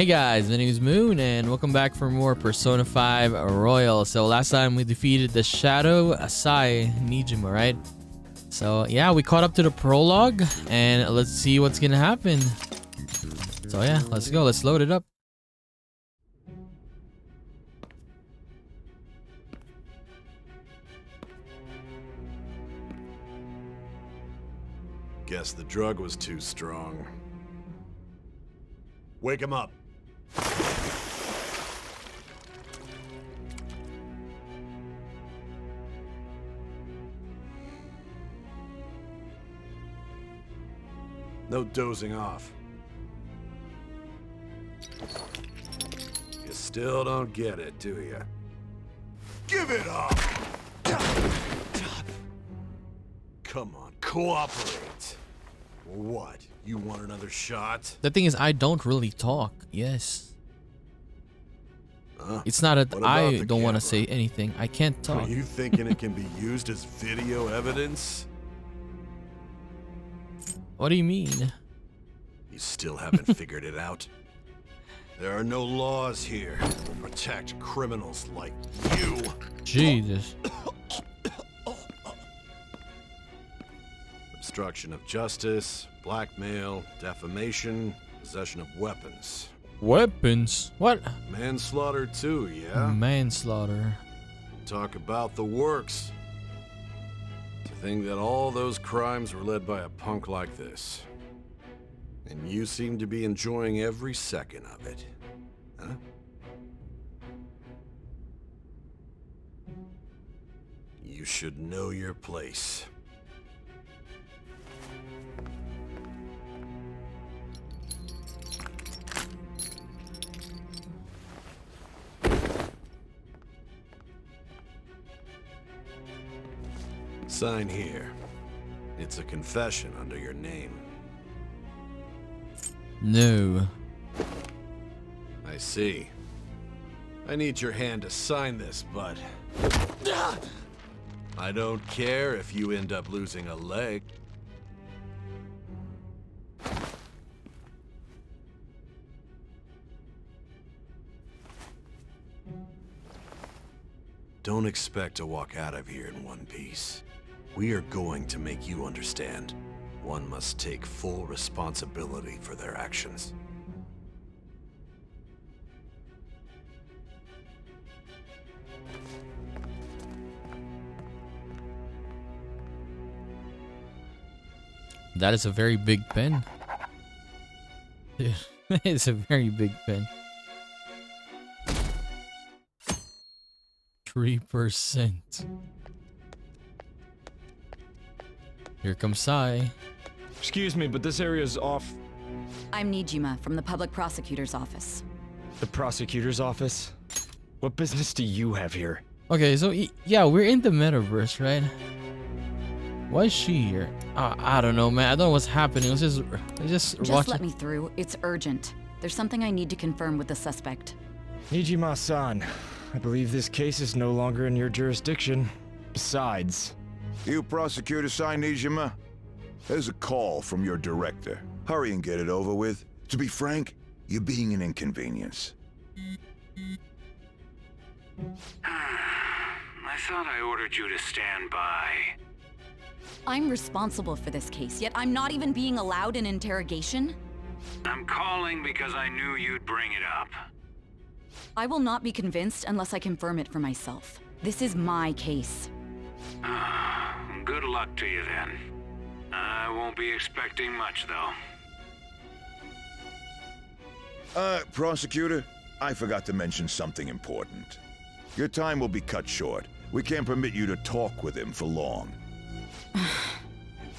Hey guys, my name is Moon and welcome back for more Persona 5 Royal. So last time we defeated the Shadow Sae Niijima, right? So yeah, we caught up to the prologue and let's see what's gonna happen. So yeah, let's go, let's load it up. Guess the drug was too strong. Wake him up. No dozing off. You still don't get it, do you? Give it up! Come on, cooperate. What? You want another shot? The thing is, I don't really talk. Yes. It's not that I don't want to say anything. I can't talk. Are you thinking it can be used as video evidence? What do you mean? You still haven't figured it out? There are no laws here to protect criminals like you. Jesus. Obstruction of justice, blackmail, defamation, possession of weapons. Weapons? What? Manslaughter too, yeah? Manslaughter. Talk about the works. To think that all those crimes were led by a punk like this. And you seem to be enjoying every second of it. Huh? You should know your place. Sign here. It's a confession under your name. No. I see. I need your hand to sign this, but I don't care if you end up losing a leg. Don't expect to walk out of here in one piece. We are going to make you understand. One must take full responsibility for their actions. That is a very big pen. It's a very big pen. 3%. Here comes Sae. Excuse me, but this area's off. I'm Niijima from the public prosecutor's office. The prosecutor's office? What business do you have here? Okay, so yeah, we're in the metaverse, right? Why is she here? I don't know, man. I don't know what's happening. Let's just watch. Let me through. It's urgent. There's something I need to confirm with the suspect. Niijima-san, I believe this case is no longer in your jurisdiction. Besides... You prosecutor Sae Niijima? There's a call from your director. Hurry and get it over with. To be frank, you're being an inconvenience. I thought I ordered you to stand by. I'm responsible for this case, yet I'm not even being allowed an interrogation? I'm calling because I knew you'd bring it up. I will not be convinced unless I confirm it for myself. This is my case. Good luck to you then. I won't be expecting much though. Prosecutor, I forgot to mention something important. Your time will be cut short. We can't permit you to talk with him for long.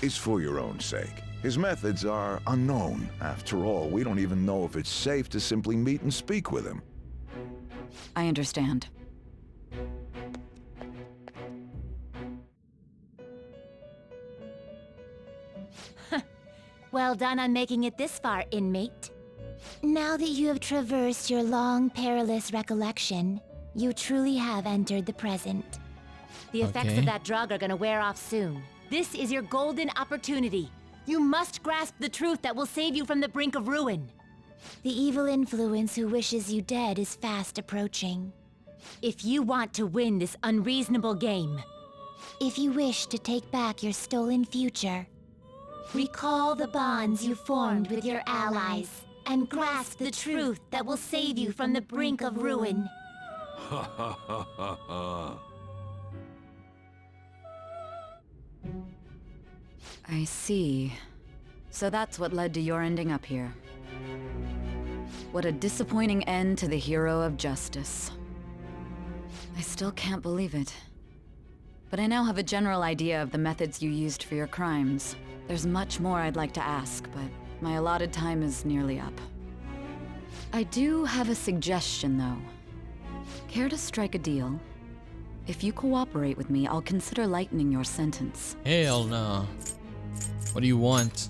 It's for your own sake. His methods are unknown. After all, we don't even know if it's safe to simply meet and speak with him. I understand. Well done on making it this far, inmate. Now that you have traversed your long, perilous recollection, you truly have entered the present. The effects of that drug are gonna wear off soon. This is your golden opportunity. You must grasp the truth that will save you from the brink of ruin. The evil influence who wishes you dead is fast approaching. If you want to win this unreasonable game, if you wish to take back your stolen future, recall the bonds you formed with your allies and grasp the truth that will save you from the brink of ruin. Ha ha ha ha ha. I see. So that's what led to your ending up here. What a disappointing end to the hero of justice. I still can't believe it. But I now have a general idea of the methods you used for your crimes. There's much more I'd like to ask, but my allotted time is nearly up. I do have a suggestion, though. Care to strike a deal? If you cooperate with me, I'll consider lightening your sentence. Hell no. What do you want?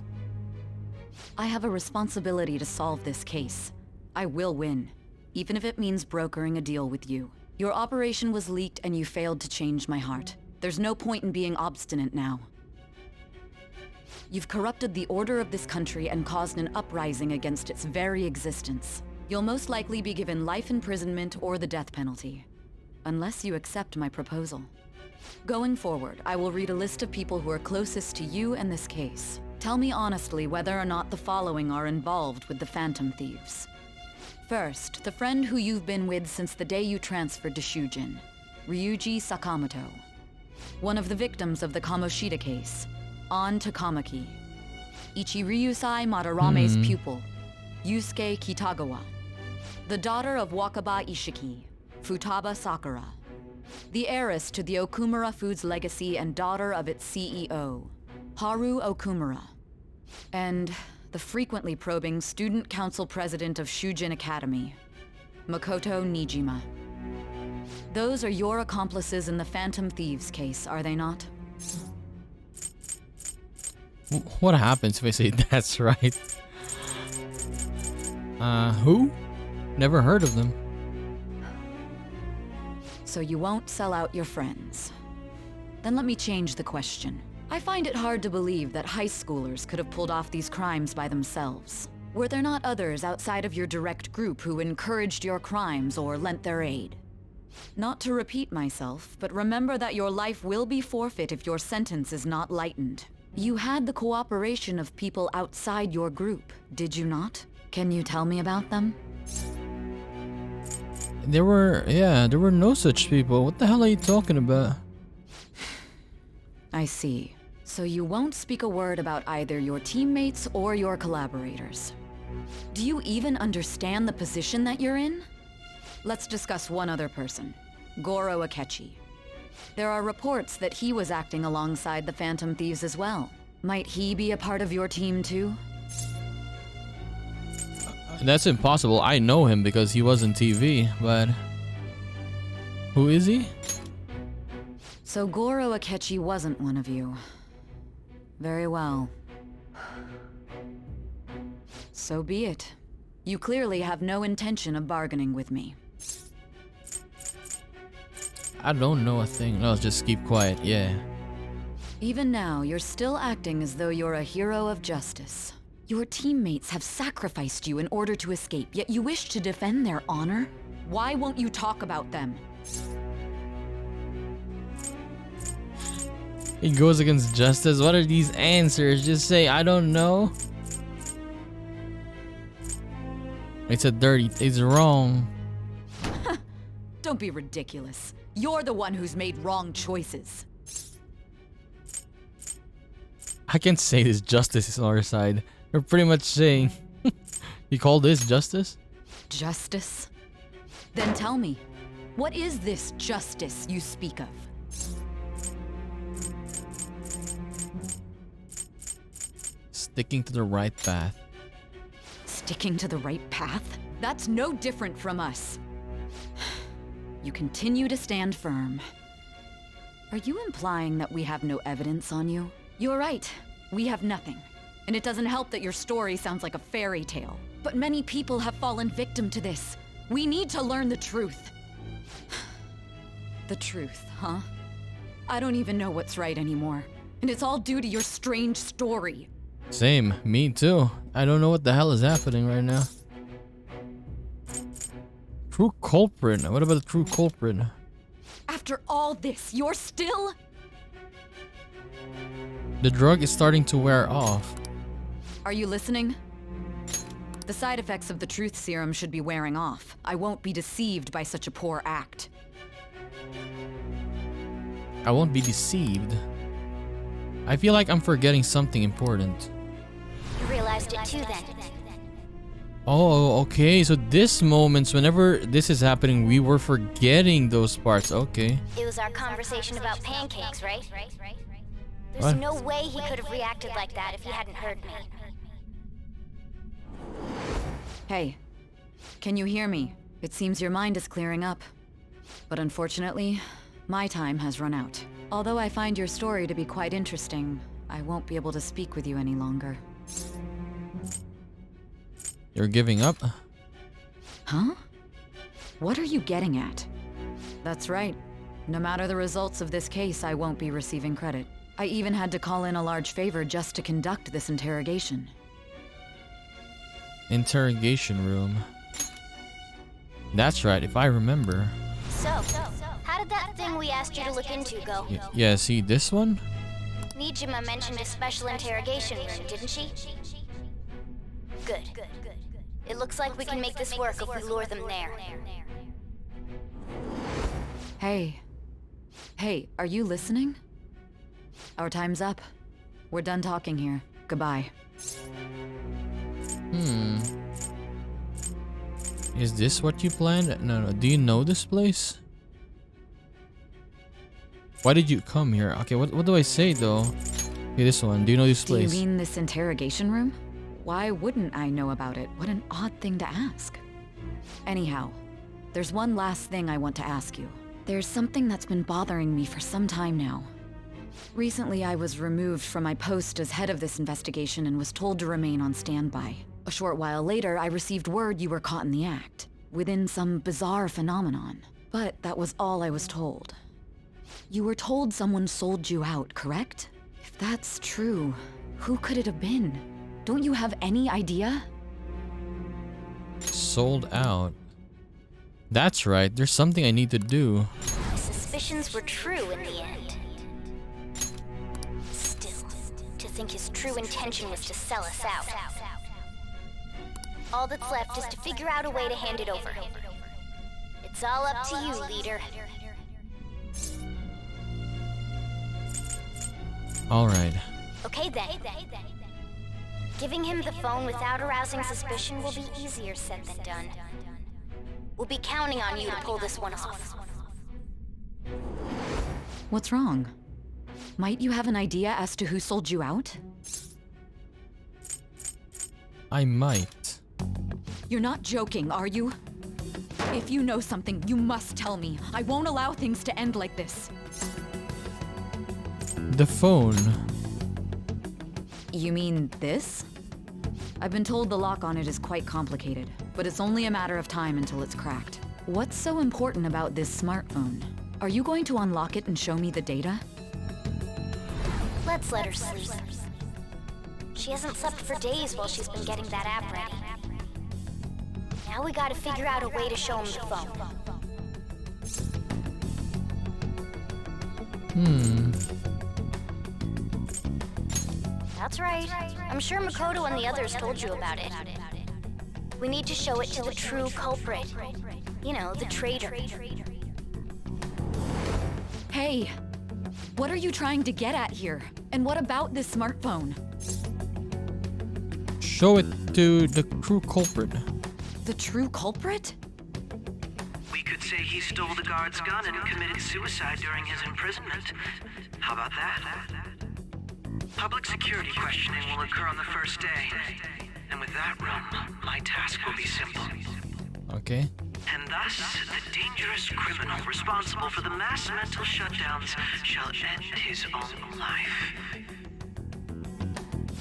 I have a responsibility to solve this case. I will win, even if it means brokering a deal with you. Your operation was leaked and you failed to change my heart. There's no point in being obstinate now. You've corrupted the order of this country and caused an uprising against its very existence. You'll most likely be given life imprisonment or the death penalty, unless you accept my proposal. Going forward, I will read a list of people who are closest to you and this case. Tell me honestly whether or not the following are involved with the Phantom Thieves. First, the friend who you've been with since the day you transferred to Shujin, Ryuji Sakamoto. One of the victims of the Kamoshida case, An Takamaki. Ichiryusai Madarame's pupil, Yusuke Kitagawa. The daughter of Wakaba Ishiki, Futaba Sakura. The heiress to the Okumura Foods legacy and daughter of its CEO, Haru Okumura. And the frequently probing student council president of Shujin Academy, Makoto Niijima. Those are your accomplices in the Phantom Thieves case, are they not? What happens if I say that's right? Who? Never heard of them. So you won't sell out your friends. Then let me change the question. I find it hard to believe that high schoolers could have pulled off these crimes by themselves. Were there not others outside of your direct group who encouraged your crimes or lent their aid? Not to repeat myself, but remember that your life will be forfeit if your sentence is not lightened. You had the cooperation of people outside your group, did you not? Can you tell me about them? There were no such people. What the hell are you talking about? I see. So you won't speak a word about either your teammates or your collaborators. Do you even understand the position that you're in? Let's discuss one other person, Goro Akechi. There are reports that he was acting alongside the Phantom Thieves as well. Might he be a part of your team too? That's impossible. I know him because he was on TV, but who is he? So Goro Akechi wasn't one of you. Very well. So be it. You clearly have no intention of bargaining with me. I don't know a thing. No, just keep quiet, yeah. Even now, you're still acting as though you're a hero of justice. Your teammates have sacrificed you in order to escape, yet you wish to defend their honor? Why won't you talk about them? He goes against justice. What are these answers? Just say, I don't know. It's a dirty, it's wrong. Don't be ridiculous. You're the one who's made wrong choices. I can't say this justice is on our side. We're pretty much saying, you call this justice? Justice? Then tell me, what is this justice you speak of? Sticking to the right path. Sticking to the right path? That's no different from us. You continue to stand firm. Are you implying that we have no evidence on you? You're right. We have nothing. And it doesn't help that your story sounds like a fairy tale. But many people have fallen victim to this. We need to learn the truth. The truth, huh? I don't even know what's right anymore. And it's all due to your strange story. Same, me too. I don't know what the hell is happening right now. True culprit. What about the true culprit? After all this, you're still... The drug is starting to wear off. Are you listening? The side effects of the truth serum should be wearing off. I won't be deceived by such a poor act. I won't be deceived. I feel like I'm forgetting something important. You realized it too then. Oh, okay. So this moments, whenever this is happening, we were forgetting those parts. Okay. It was our conversation about pancakes, right? There's What? no way he could have reacted like that if he hadn't heard me. Hey, can you hear me? It seems your mind is clearing up. But unfortunately, my time has run out. Although I find your story to be quite interesting, I won't be able to speak with you any longer. You're giving up? Huh? What are you getting at? That's right. No matter the results of this case, I won't be receiving credit. I even had to call in a large favor just to conduct this interrogation. Interrogation room. That's right, if I remember. So, how did that thing we asked you to look into go? Yeah, see this one? Niijima mentioned a special interrogation room, didn't she? Good. It looks like we can make this work if we lure them there. Hey, are you listening? Our time's up. We're done talking here. Goodbye. Is this what you planned? No. Do you know this place? Why did you come here? Okay, what do I say though? Okay, this one. Do you know this place? Do you mean this interrogation room? Why wouldn't I know about it? What an odd thing to ask. Anyhow, there's one last thing I want to ask you. There's something that's been bothering me for some time now. Recently, I was removed from my post as head of this investigation and was told to remain on standby. A short while later, I received word you were caught in the act, within some bizarre phenomenon. But that was all I was told. You were told someone sold you out, correct? If that's true, who could it have been? Don't you have any idea? Sold out. That's right, there's something I need to do. My suspicions were true in the end. Still, to think his true intention was to sell us out. All that's left is to figure out a way to hand it over. It's all up to you, leader. Alright. Okay then. Giving him the phone without arousing suspicion will be easier said than done. We'll be counting on you to pull this one off. What's wrong? Might you have an idea as to who sold you out? I might. You're not joking, are you? If you know something, you must tell me. I won't allow things to end like this. The phone. You mean this? I've been told the lock on it is quite complicated, but it's only a matter of time until it's cracked. What's so important about this smartphone? Are you going to unlock it and show me the data? Let's let her sleep. She hasn't slept for days while she's been getting that app ready. Now we gotta figure out a way to show him the phone. That's right. I'm sure Makoto and the others told you about it. We need to show it to the true culprit. You know, the traitor. Hey! What are you trying to get at here? And what about this smartphone? Show it to the true culprit. The true culprit? We could say he stole the guard's gun and committed suicide during his imprisonment. How about that? Public security questioning will occur on the first day. And with that room, my task will be simple. Okay. And thus, the dangerous criminal responsible for the mass mental shutdowns shall end his own life.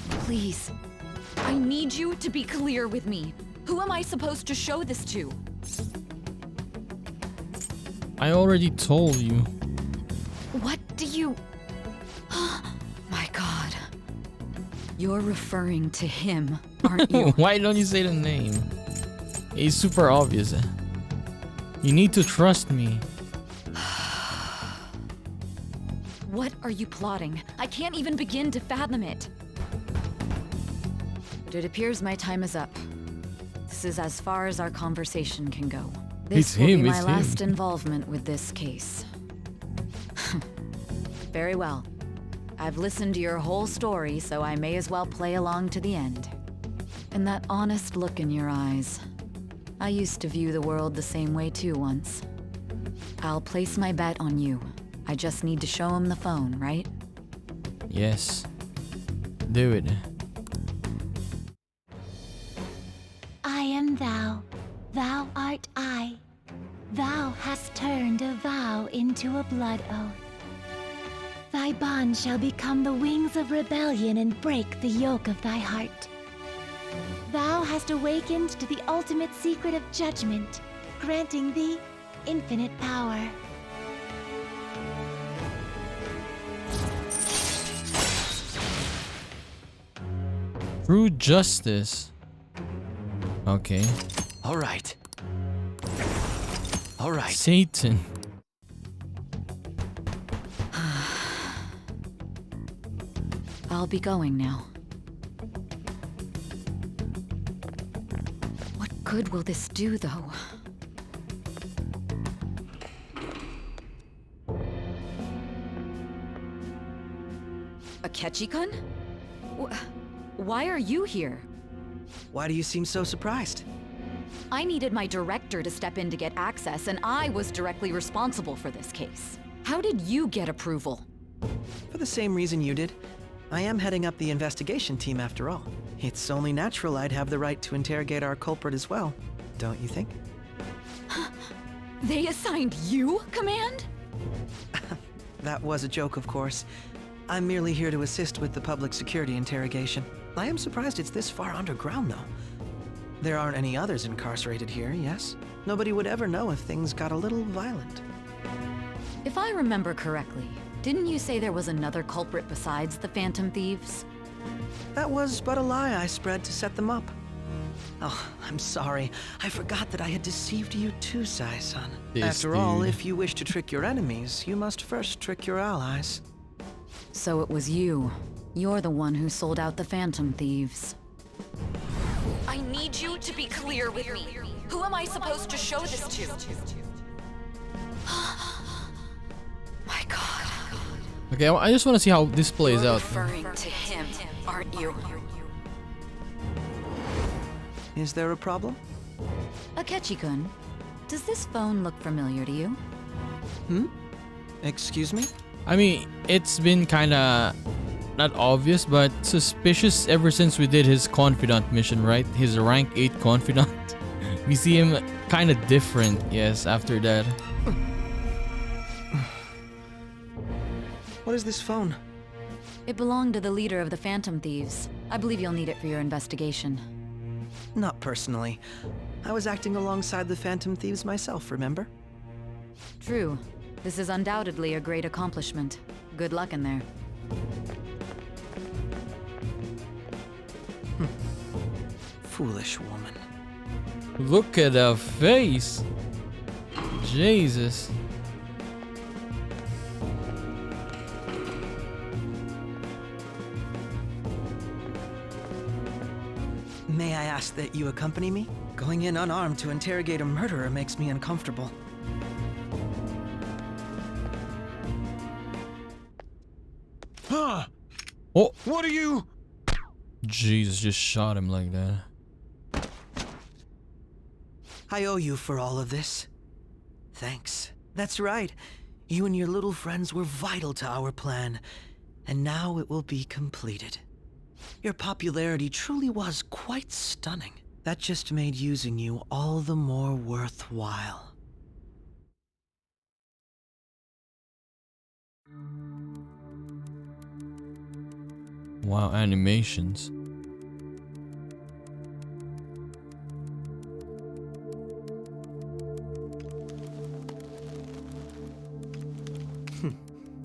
Please. I need you to be clear with me. Who am I supposed to show this to? I already told you. What do you... My god. You're referring to him, aren't you? Why don't you say the name? It's super obvious. You need to trust me. What are you plotting? I can't even begin to fathom it. But it appears my time is up. This is as far as our conversation can go. This will be my last involvement with this case. Very well. I've listened to your whole story, so I may as well play along to the end. And that honest look in your eyes. I used to view the world the same way too once. I'll place my bet on you. I just need to show him the phone, right? Yes. Do it. I am thou, thou art I. Thou hast turned a vow into a blood oath. Thy bond shall become the wings of rebellion and break the yoke of thy heart. Thou hast awakened to the ultimate secret of judgment, granting thee infinite power. True justice. Okay. All right. All right. Satan. I'll be going now. What good will this do, though? Akechi-kun? Why are you here? Why do you seem so surprised? I needed my director to step in to get access, and I was directly responsible for this case. How did you get approval? For the same reason you did. I am heading up the investigation team after all. It's only natural I'd have the right to interrogate our culprit as well, don't you think? They assigned you command? That was a joke, of course. I'm merely here to assist with the public security interrogation. I am surprised it's this far underground, though. There aren't any others incarcerated here, yes? Nobody would ever know if things got a little violent. If I remember correctly, didn't you say there was another culprit besides the Phantom Thieves? That was but a lie I spread to set them up. Oh, I'm sorry. I forgot that I had deceived you too, Sae-san. After all, if you wish to trick your enemies, you must first trick your allies. So it was you. You're the one who sold out the Phantom Thieves. I need you to be clear with me. Who am I supposed to show this to? My God. Okay, I just want to see how this plays You're out. referring to him, aren't you? Is there a problem? Akechi-kun, does this phone look familiar to you? Hmm? Excuse me? I mean, it's been kinda not obvious, but suspicious ever since we did his Confidant mission, right? His rank 8 Confidant. We see him kinda different, yes, after that. What is this phone? It belonged to the leader of the Phantom Thieves. I believe you'll need it for your investigation. Not personally. I was acting alongside the Phantom Thieves myself, remember? True. This is undoubtedly a great accomplishment. Good luck in there. Foolish woman. Look at her face. Jesus. May I ask that you accompany me? Going in unarmed to interrogate a murderer makes me uncomfortable. Huh? Oh, What are you? Jesus, just shot him like that. I owe you for all of this. Thanks. That's right. You and your little friends were vital to our plan, and now it will be completed. Your popularity truly was quite stunning. That just made using you all the more worthwhile. Wow, animations.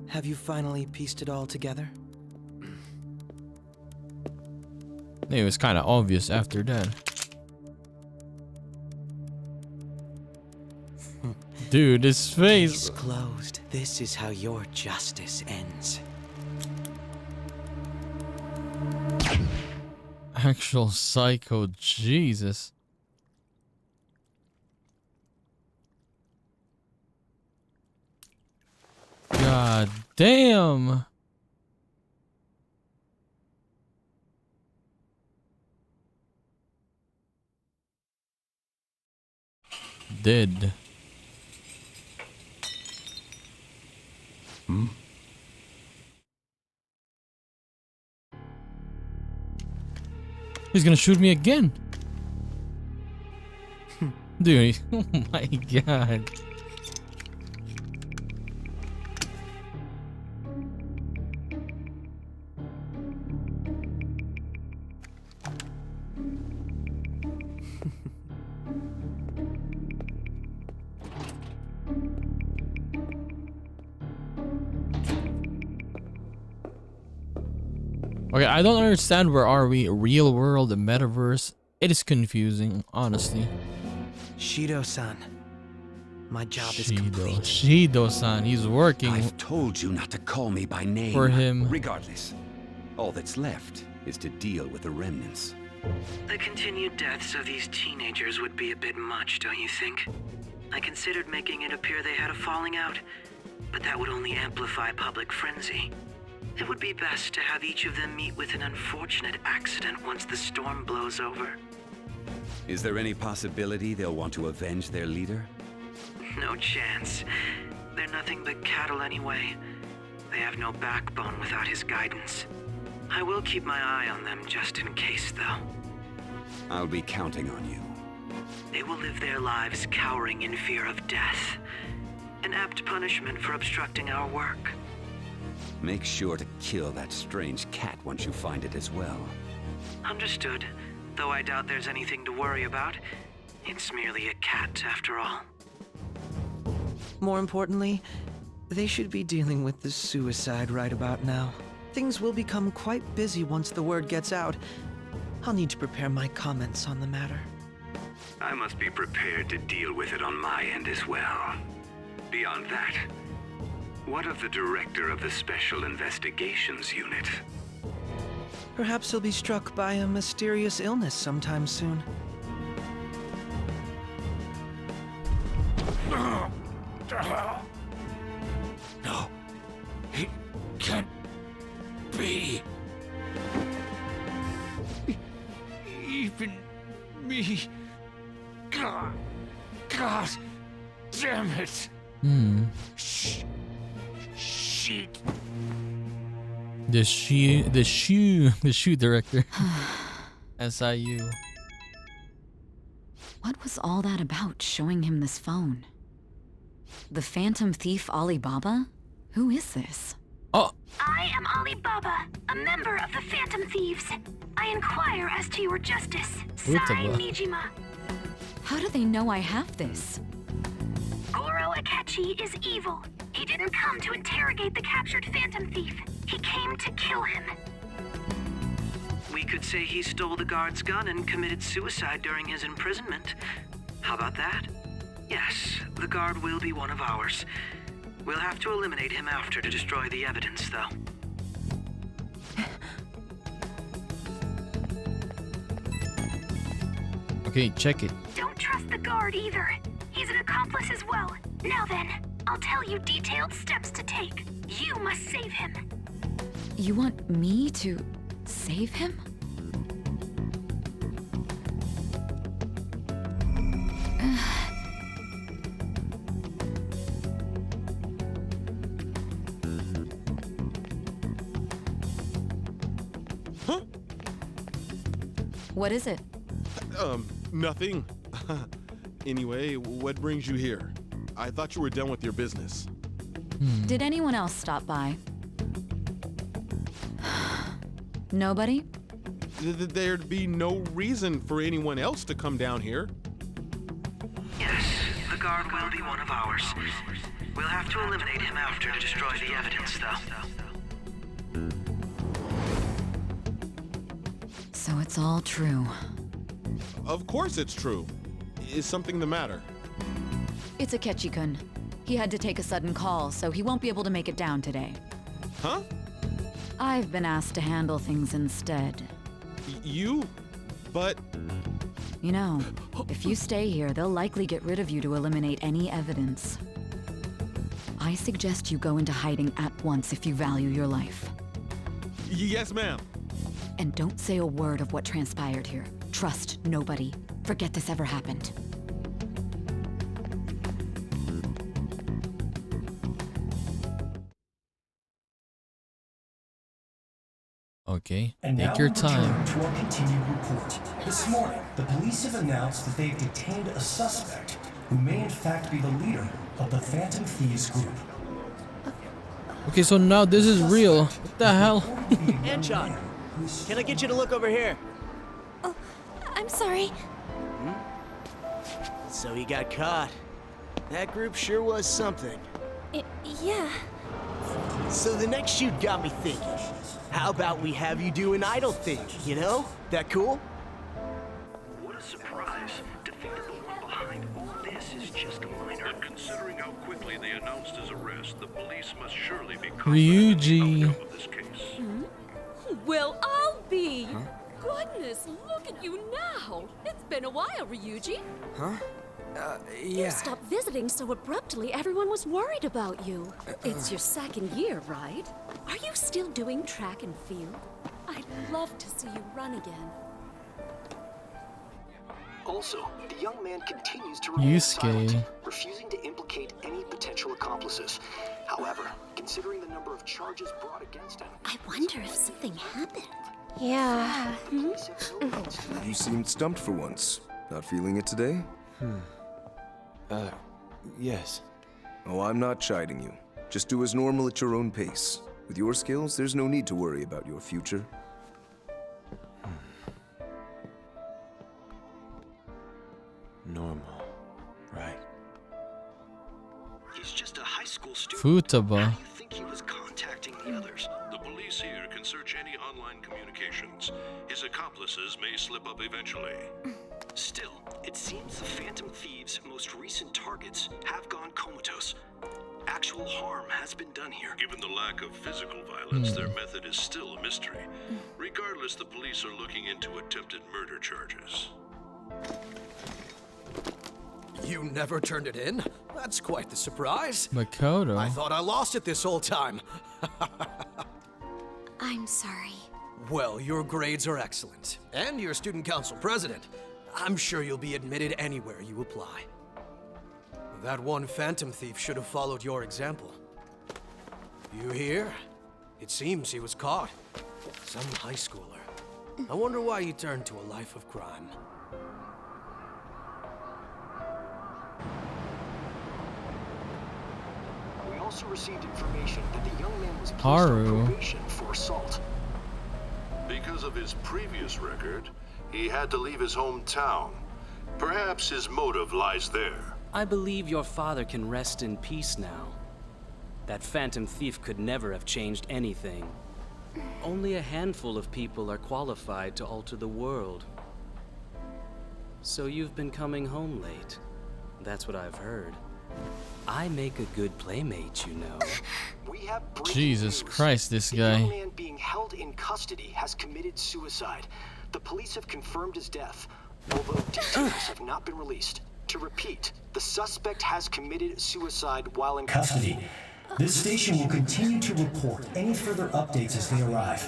Have you finally pieced it all together? It was kind of obvious after that. Dude, his face. Case closed. This is how your justice ends. Actual psycho, Jesus. God damn. Dead. He's gonna shoot me again. Dude, oh my god. Okay, I don't understand, where are we? Real world, the metaverse? It is confusing, honestly. Shido-san, my job is complete. Shido-san, he's working. I've told you not to call me by name. For him. Regardless, all that's left is to deal with the remnants. The continued deaths of these teenagers would be a bit much, don't you think? I considered making it appear they had a falling out, but that would only amplify public frenzy. It would be best to have each of them meet with an unfortunate accident once the storm blows over. Is there any possibility they'll want to avenge their leader? No chance. They're nothing but cattle anyway. They have no backbone without his guidance. I will keep my eye on them just in case, though. I'll be counting on you. They will live their lives cowering in fear of death. An apt punishment for obstructing our work. Make sure to kill that strange cat once you find it as well. Understood. Though I doubt there's anything to worry about. It's merely a cat, after all. More importantly, they should be dealing with the suicide right about now. Things will become quite busy once the word gets out. I'll need to prepare my comments on the matter. I must be prepared to deal with it on my end as well. Beyond that, what of the director of the Special Investigations Unit? Perhaps he'll be struck by a mysterious illness sometime soon. No, it can't be. Even me. God damn it. Shit. The shoe director. SIU. What was all that about, showing him this phone? The Phantom Thief Alibaba? Who is this? Oh, I am Alibaba, a member of the Phantom Thieves. I inquire as to your justice, Sae Niijima. How do they know I have this? Goro Akechi is evil. He didn't come to interrogate the captured Phantom Thief. He came to kill him. We could say he stole the guard's gun and committed suicide during his imprisonment. How about that? Yes, the guard will be one of ours. We'll have to eliminate him after to destroy the evidence, though. okay, check it. Don't trust the guard either. He's an accomplice as well. Now then, I'll tell you detailed steps to take. You must save him. You want me to save him? Huh? What is it? Nothing. Anyway, what brings you here? I thought you were done with your business. Did anyone else stop by? Nobody? There'd be no reason for anyone else to come down here. Yes, the guard will be one of ours. We'll have to eliminate him after to destroy the evidence, though. So it's all true. Of course it's true. Is something the matter? It's Akechi-kun. He had to take a sudden call, so he won't be able to make it down today. Huh? I've been asked to handle things instead. You? But... You know, if you stay here, they'll likely get rid of you to eliminate any evidence. I suggest you go into hiding at once if you value your life. Yes, ma'am. And don't say a word of what transpired here. Trust nobody. Forget this ever happened. Okay, And take now your we return time. to our continued report. This morning, the police have announced that they've detained a suspect who may in fact be the leader of the Phantom Thieves group. Okay, so now this is real. What the hell? Anchon, can I get you to look over here? Oh, I'm sorry. So he got caught. That group sure was something. Yeah. So the next shoot got me thinking. How about we have you do an idol thing, you know? That cool? What a surprise. To think that the one behind all this is just a minor. But considering how quickly they announced his arrest, the police must surely be Ryuji. of this case. Well, I'll be. Goodness, look at you now. It's been a while, Ryuji. Huh? You stopped visiting so abruptly, everyone was worried about you. It's your second year, right? Are you still doing track and field? I'd love to see you run again. Also, the young man continues to remain silent, Yusuke. refusing to implicate any potential accomplices. However, considering the number of charges brought against him, I wonder if something happened. Yeah. You seemed stumped for once. Not feeling it today? Yes. Oh, I'm not chiding you. Just do as normal at your own pace. With your skills, there's no need to worry about your future. Normal. Right. he's just a high school student. Futaba. How do you think he was contacting the others? The police here can search any online communications. His accomplices may slip up eventually. Still, it seems the Phantom Thieves' most recent targets have gone comatose. Actual harm has been done here. Given the lack of physical violence, their method is still a mystery. Regardless, the police are looking into attempted murder charges. You never turned it in? That's quite the surprise. Makoto. I thought I lost it this whole time. I'm sorry. Well, your grades are excellent. And you're student council president. I'm sure you'll be admitted anywhere you apply. That one phantom thief should have followed your example. You hear? It seems he was caught. Some high schooler. I wonder why he turned to a life of crime. We also received information that the young man was placed Haru. on probation for assault. Because of his previous record, he had to leave his hometown. Perhaps his motive lies there. I believe your father can rest in peace now. That phantom thief could never have changed anything. Only a handful of people are qualified to alter the world. So you've been coming home late. That's what I've heard. I make a good playmate, you know. We have Jesus Christ, this The young guy. man being held in custody has committed suicide. The police have confirmed his death, although details have not been released. To repeat, the suspect has committed suicide while in Custody. This station will continue to report any further updates as they arrive.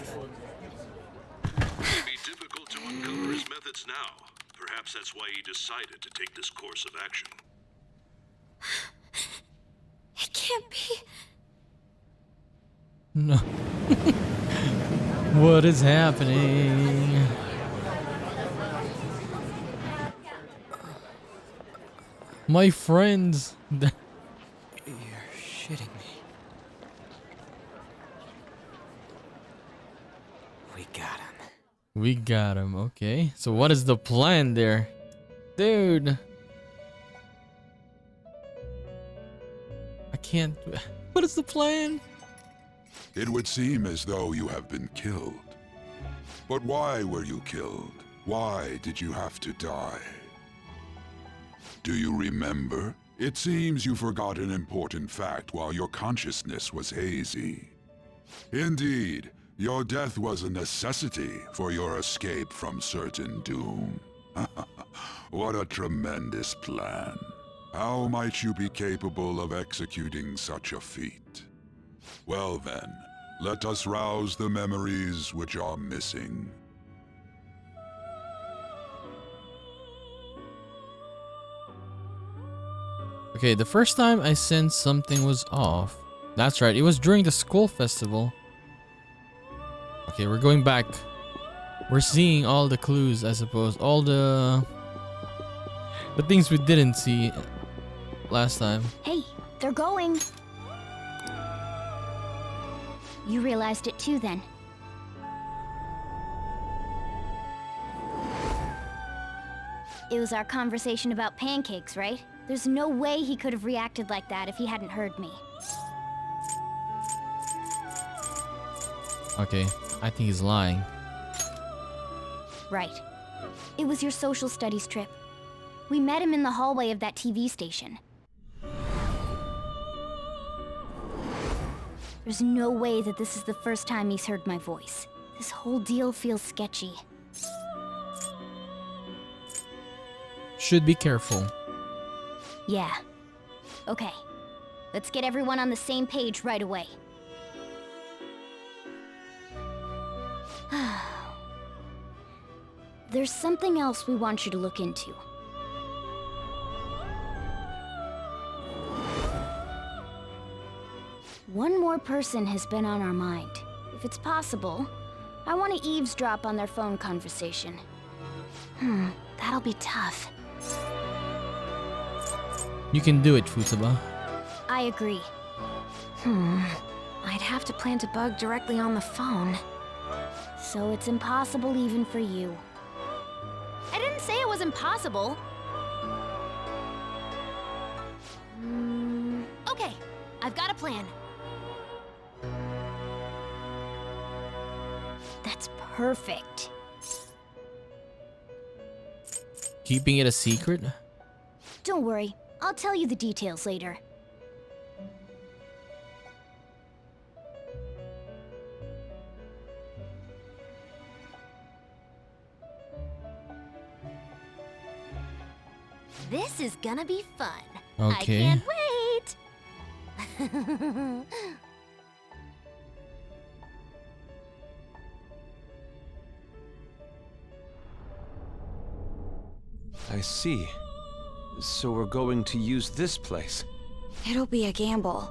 It may be difficult to uncover his methods now. Perhaps that's why he decided to take this course of action. It can't be. No. What is happening? My friends. You're shitting me. We got him. We got him. Okay. So what is the plan there? Dude. I can't. What is the plan? It would seem as though you have been killed. But why were you killed? Why did you have to die? Do you remember? It seems you forgot an important fact while your consciousness was hazy. Indeed, your death was a necessity for your escape from certain doom. What a tremendous plan. How might you be capable of executing such a feat? Well then, let us rouse the memories which are missing. Okay, the first time I sensed something was off. That's right, it was during the school festival. Okay, we're going back. We're seeing all the clues, I suppose. All the things we didn't see last time. Hey, they're going. You realized it too then. It was our conversation about pancakes, right? There's no way he could have reacted like that if he hadn't heard me. Okay, I think he's lying. Right. It was your social studies trip. We met him in the hallway of that TV station. There's no way that this is the first time he's heard my voice. This whole deal feels sketchy. Should be careful. Yeah. Okay. Let's get everyone on the same page right away. There's something else we want you to look into. One more person has been on our mind. If it's possible, I want to eavesdrop on their phone conversation. That'll be tough. You can do it, Futaba. I agree. I'd have to plant a bug directly on the phone. So it's impossible even for you. I didn't say it was impossible. Okay, I've got a plan. That's perfect. Keeping it a secret? Don't worry, I'll tell you the details later. This is gonna be fun. Okay. I can't wait! I see. So we're going to use this place. It'll be a gamble.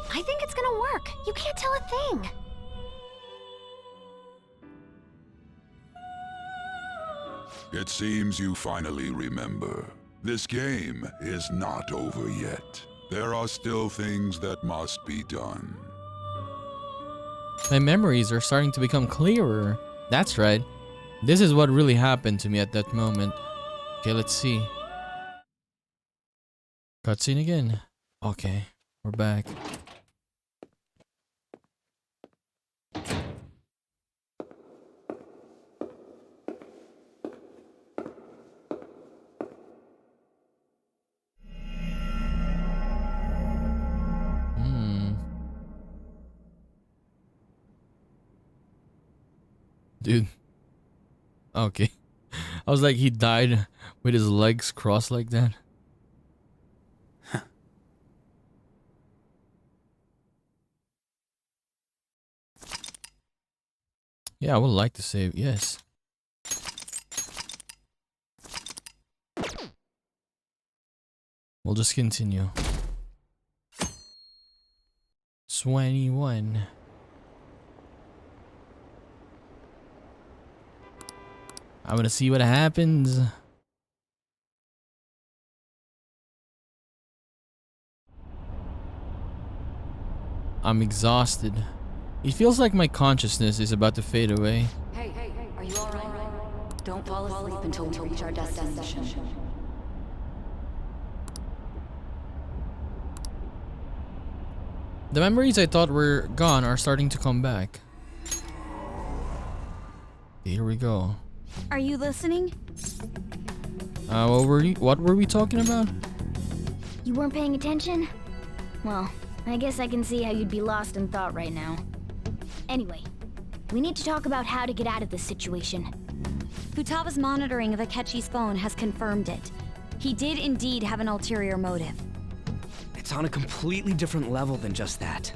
I think it's gonna work. You can't tell a thing. It seems you finally remember. This game is not over yet. There are still things that must be done. My memories are starting to become clearer. That's right. This is what really happened to me at that moment. Okay, let's see. Cutscene again. Okay, we're back. Dude. Okay. I was like, he died with his legs crossed like that. Yeah, I would like to save. Yes. We'll just continue. 21. I'm gonna see what happens. I'm exhausted. It feels like my consciousness is about to fade away. Hey, are you alright? Don't fall asleep until we reach our destination. The memories I thought were gone are starting to come back. Here we go. Are you listening? What were we talking about? You weren't paying attention? Well, I guess I can see how you'd be lost in thought right now. Anyway, we need to talk about how to get out of this situation. Futaba's monitoring of Akechi's phone has confirmed it. He did indeed have an ulterior motive. It's on a completely different level than just that.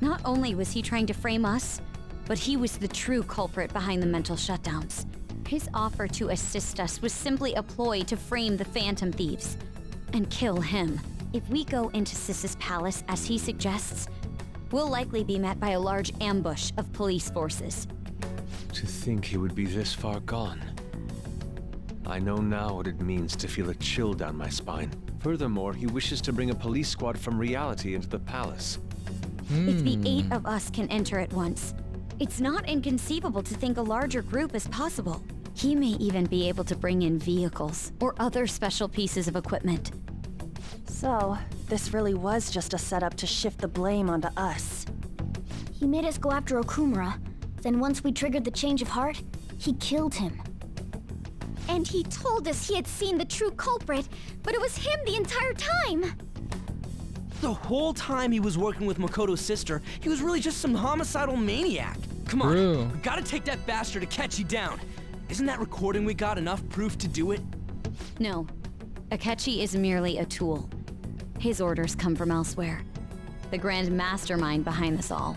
Not only was he trying to frame us, but he was the true culprit behind the mental shutdowns. His offer to assist us was simply a ploy to frame the Phantom Thieves and kill him. If we go into Sis's palace as he suggests, we'll likely be met by a large ambush of police forces. To think he would be this far gone. I know now what it means to feel a chill down my spine. Furthermore, he wishes to bring a police squad from reality into the palace. If the 8 of us can enter at once, it's not inconceivable to think a larger group is possible. He may even be able to bring in vehicles or other special pieces of equipment. So, this really was just a setup to shift the blame onto us. He made us go after Okumura. Then once we triggered the change of heart, he killed him. And he told us he had seen the true culprit, but it was him the entire time! The whole time he was working with Makoto's sister, he was really just some homicidal maniac. Come on, we gotta take that bastard Akechi down. Isn't that recording we got enough proof to do it? No, Akechi is merely a tool. His orders come from elsewhere. The grand mastermind behind this all.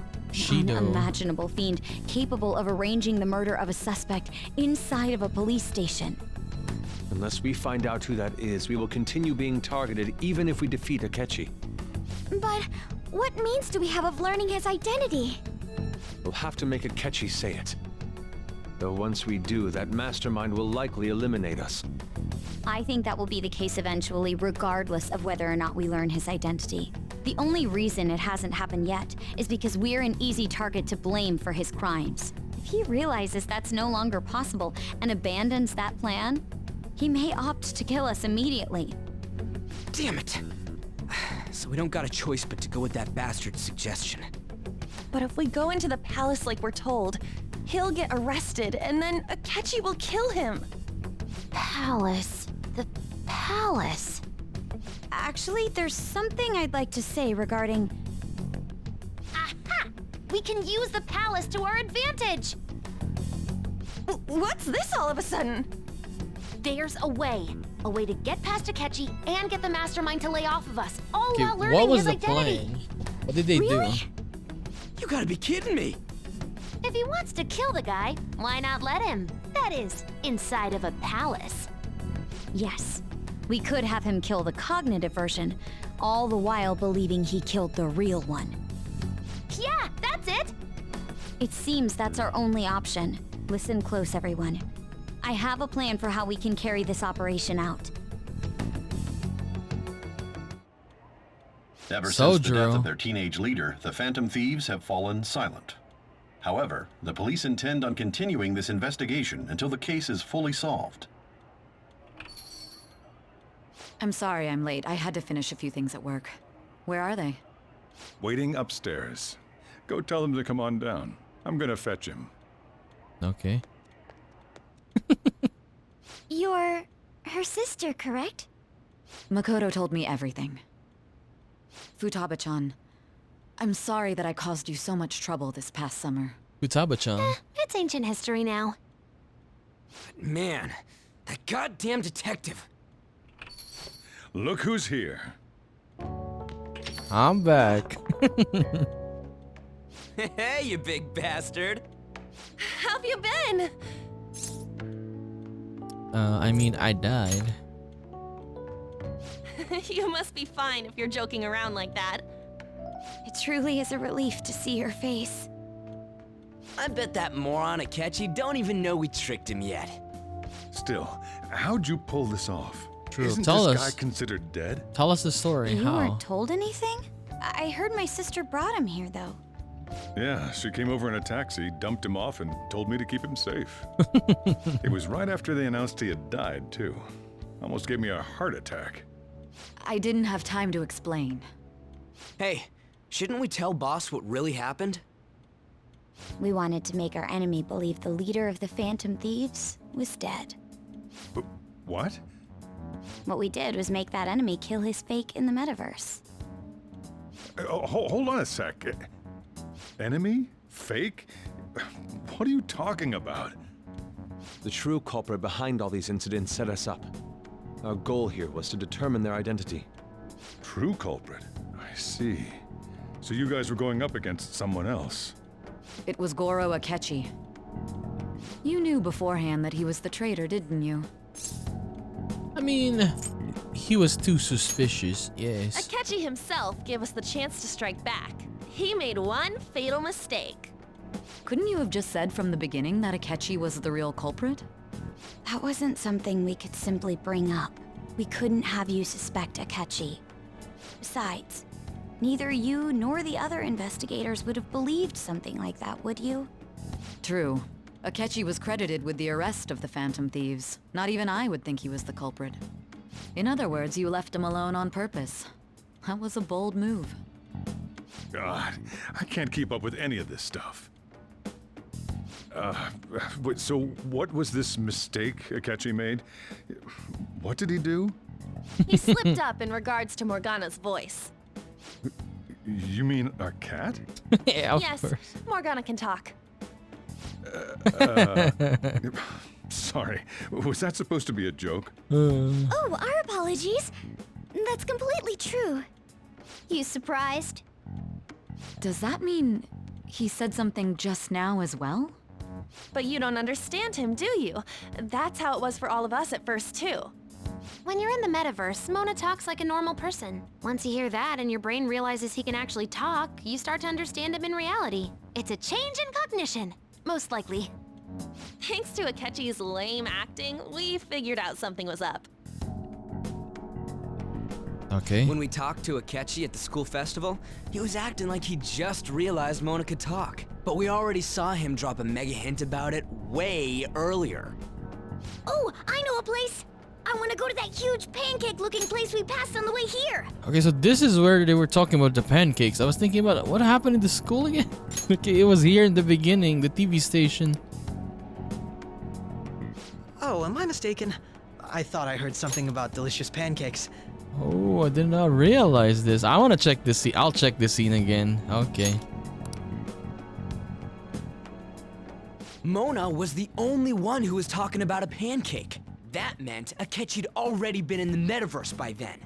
An unimaginable fiend capable of arranging the murder of a suspect inside of a police station. Unless we find out who that is, we will continue being targeted even if we defeat Akechi. But what means do we have of learning his identity? We'll have to make Akechi say it. Though once we do, that mastermind will likely eliminate us. I think that will be the case eventually, regardless of whether or not we learn his identity. The only reason it hasn't happened yet is because we're an easy target to blame for his crimes. If he realizes that's no longer possible and abandons that plan, he may opt to kill us immediately. Damn it! So we don't got a choice but to go with that bastard's suggestion. But if we go into the palace like we're told, he'll get arrested and then Akechi will kill him. Palace. The palace. Actually, there's something I'd like to say regarding... Aha! We can use the palace to our advantage! What's this all of a sudden? There's a way. A way to get past Akechi and get the mastermind to lay off of us, all while learning what was his the identity. plan? What did they do? You gotta be kidding me! If he wants to kill the guy, why not let him? That is, inside of a palace. Yes, we could have him kill the cognitive version, all the while believing he killed the real one. Yeah, that's it! It seems that's our only option. Listen close, everyone. I have a plan for how we can carry this operation out. Ever since the death of their teenage leader, the Phantom Thieves have fallen silent. However, the police intend on continuing this investigation until the case is fully solved. I'm sorry I'm late. I had to finish a few things at work. Where are they? Waiting upstairs. Go tell them to come on down. I'm gonna fetch him. Okay. You're her sister, correct? Makoto told me everything. Futaba-chan, I'm sorry that I caused you so much trouble this past summer. Futaba-chan. It's ancient history now. Man, that goddamn detective. Look who's here. I'm back. Hey, you big bastard. How've you been? I mean, I died. You must be fine if you're joking around like that. It truly is a relief to see your face. I bet that moron Akechi don't even know we tricked him yet. Still, how'd you pull this off? True. Isn't Tell this us. guy considered dead? Tell us the story. You How? weren't told anything? I heard my sister brought him here, though. Yeah, she came over in a taxi, dumped him off, and told me to keep him safe. It was right after they announced he had died, too. Almost gave me a heart attack. I didn't have time to explain. Hey, shouldn't we tell boss what really happened? We wanted to make our enemy believe the leader of the Phantom Thieves was dead. But what? What we did was make that enemy kill his fake in the metaverse. Hold on a sec. Enemy? Fake? What are you talking about? The true culprit behind all these incidents set us up. Our goal here was to determine their identity. True culprit? I see. So you guys were going up against someone else? It was Goro Akechi. You knew beforehand that he was the traitor, didn't you? I mean, he was too suspicious, yes. Akechi himself gave us the chance to strike back. He made one fatal mistake. Couldn't you have just said from the beginning that Akechi was the real culprit? That wasn't something we could simply bring up. We couldn't have you suspect Akechi. Besides, neither you nor the other investigators would have believed something like that, would you? True. Akechi was credited with the arrest of the Phantom Thieves. Not even I would think he was the culprit. In other words, you left him alone on purpose. That was a bold move. God, I can't keep up with any of this stuff. So what was this mistake Akechi made? What did he do? He slipped up in regards to Morgana's voice. You mean a cat? Yeah, yes, Morgana can talk. Sorry, was that supposed to be a joke? Oh, our apologies. That's completely true. You surprised? Does that mean he said something just now as well? But you don't understand him, do you? That's how it was for all of us at first, too. When you're in the metaverse, Mona talks like a normal person. Once you hear that and your brain realizes he can actually talk, you start to understand him in reality. It's a change in cognition, most likely. Thanks to Akechi's lame acting, we figured out something was up. Okay. When we talked to Akechi at the school festival, he was acting like he just realized Mona could talk. But we already saw him drop a mega hint about it way earlier. Oh, I know a place! I want to go to that huge pancake-looking place we passed on the way here! Okay, so this is where they were talking about the pancakes. I was thinking about what happened in the school again? Okay, it was here in the beginning, the TV station. Oh, am I mistaken? I thought I heard something about delicious pancakes. Oh, I did not realize this. I want to check this scene. I'll check this scene again. Okay. Mona was the only one who was talking about a pancake. That meant Akechi'd already been in the metaverse by then.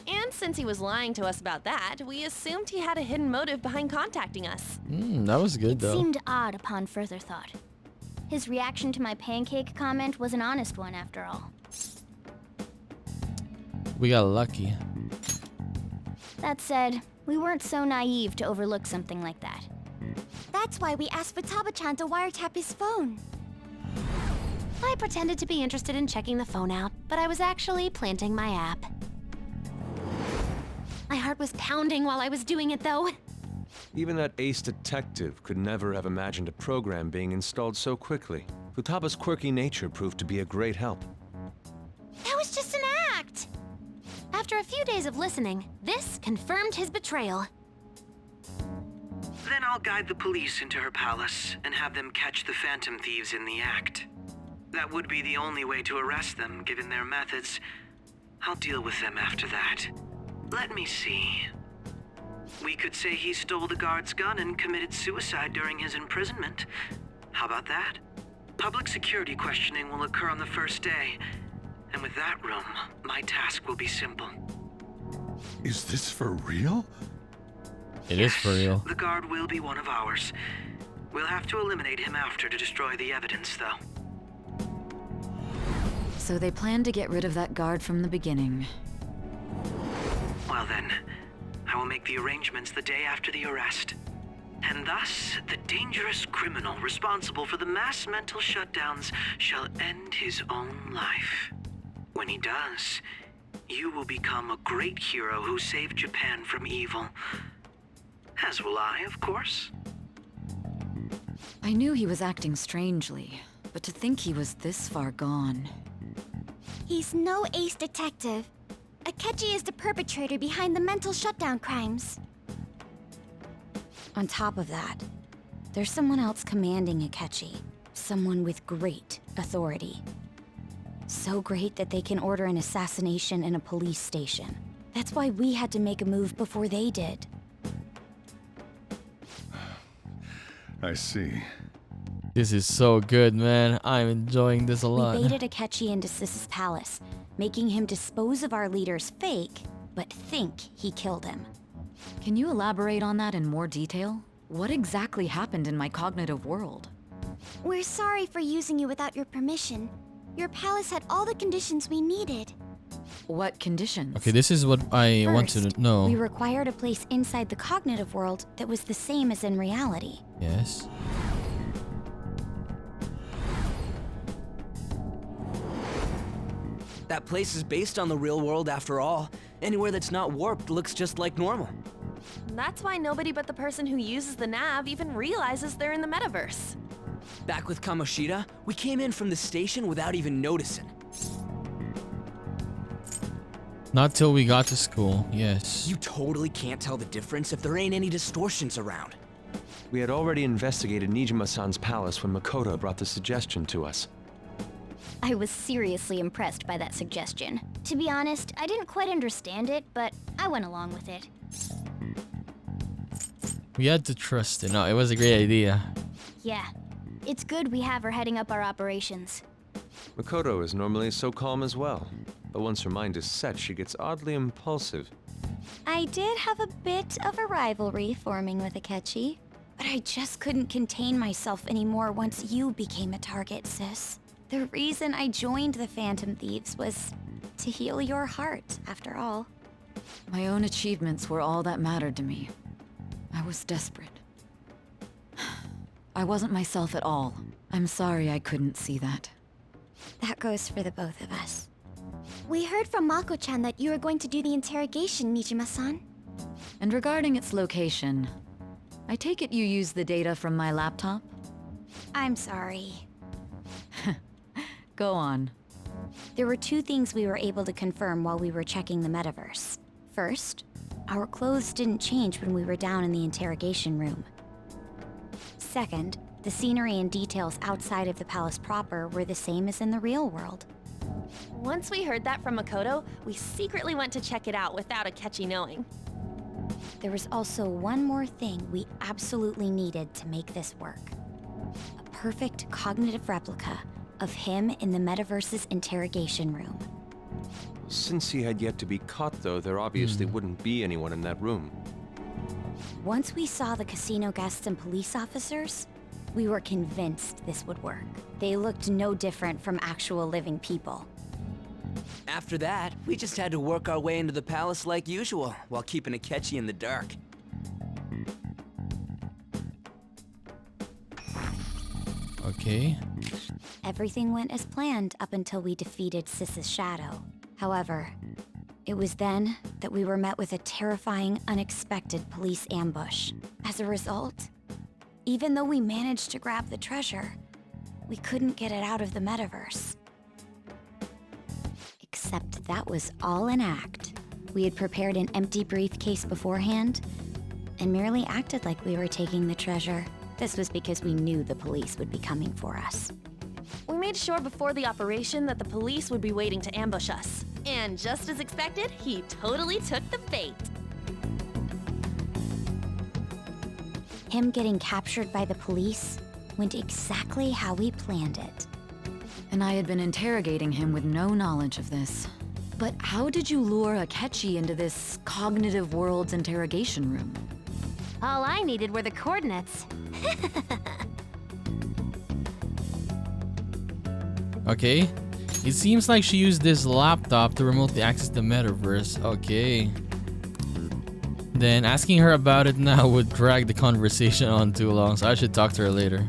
And since he was lying to us about that, we assumed he had a hidden motive behind contacting us. That was good, though. It seemed odd upon further thought. His reaction to my pancake comment was an honest one, after all. We got lucky. That said, we weren't so naive to overlook something like that. That's why we asked Futaba-chan to wiretap his phone. I pretended to be interested in checking the phone out, but I was actually planting my app. My heart was pounding while I was doing it, though. Even that ace detective could never have imagined a program being installed so quickly. Futaba's quirky nature proved to be a great help. That was just an act! After a few days of listening, this confirmed his betrayal. Then I'll guide the police into her palace and have them catch the Phantom Thieves in the act. That would be the only way to arrest them, given their methods. I'll deal with them after that. Let me see. We could say he stole the guard's gun and committed suicide during his imprisonment. How about that? Public security questioning will occur on the first day. And with that room, my task will be simple. Is this for real? It is for real. The guard will be one of ours. We'll have to eliminate him after to destroy the evidence, though. So they planned to get rid of that guard from the beginning. Well then, I will make the arrangements the day after the arrest. And thus, the dangerous criminal responsible for the mass mental shutdowns shall end his own life. When he does, you will become a great hero who saved Japan from evil. As will I, of course. I knew he was acting strangely, but to think he was this far gone. He's no ace detective. Akechi is the perpetrator behind the mental shutdown crimes. On top of that, there's someone else commanding Akechi. Someone with great authority. So great that they can order an assassination in a police station. That's why we had to make a move before they did. I see. This is so good, man. I'm enjoying this a lot. We baited Akechi into Sis's palace, making him dispose of our leader's fake, but think he killed him. Can you elaborate on that in more detail? What exactly happened in my cognitive world? We're sorry for using you without your permission. Your palace had all the conditions we needed. What conditions? Okay, this is what I want to know. We required a place inside the cognitive world that was the same as in reality. Yes. That place is based on the real world after all. Anywhere that's not warped looks just like normal. That's why nobody but the person who uses the nav even realizes they're in the metaverse. Back with Kamoshida, we came in from the station without even noticing. Not till we got to school, yes. You totally can't tell the difference if there ain't any distortions around. We had already investigated Niijima-san's palace when Makoto brought the suggestion to us. I was seriously impressed by that suggestion. To be honest, I didn't quite understand it, but I went along with it. We had to trust it. No, it was a great idea. Yeah, it's good we have her heading up our operations. Makoto is normally so calm as well, but once her mind is set, she gets oddly impulsive. I did have a bit of a rivalry forming with Akechi, but I just couldn't contain myself anymore once you became a target, sis. The reason I joined the Phantom Thieves was to heal your heart, after all. My own achievements were all that mattered to me. I was desperate. I wasn't myself at all. I'm sorry I couldn't see that. That goes for the both of us. We heard from Mako-chan that you were going to do the interrogation, Niijima-san. And regarding its location, I take it you used the data from my laptop? I'm sorry. Go on. There were two things we were able to confirm while we were checking the metaverse. First, our clothes didn't change when we were down in the interrogation room. Second, the scenery and details outside of the palace proper were the same as in the real world. Once we heard that from Makoto, we secretly went to check it out without Akechi knowing. There was also one more thing we absolutely needed to make this work. A perfect cognitive replica of him in the metaverse's interrogation room. Since he had yet to be caught, though, there obviously wouldn't be anyone in that room. Once we saw the casino guests and police officers, we were convinced this would work. They looked no different from actual living people. After that, we just had to work our way into the palace like usual, while keeping Akechi in the dark. Okay. Everything went as planned up until we defeated Sis's shadow. However, it was then that we were met with a terrifying, unexpected police ambush. As a result, even though we managed to grab the treasure, we couldn't get it out of the metaverse. Except that was all an act. We had prepared an empty briefcase beforehand and merely acted like we were taking the treasure. This was because we knew the police would be coming for us. We made sure before the operation that the police would be waiting to ambush us. And just as expected, he totally took the bait. Him getting captured by the police went exactly how we planned it. And I had been interrogating him with no knowledge of this. But how did you lure Akechi into this cognitive world's interrogation room? All I needed were the coordinates. Okay. It seems like she used this laptop to remotely access the metaverse. Okay. Then asking her about it now would drag the conversation on too long, so I should talk to her later.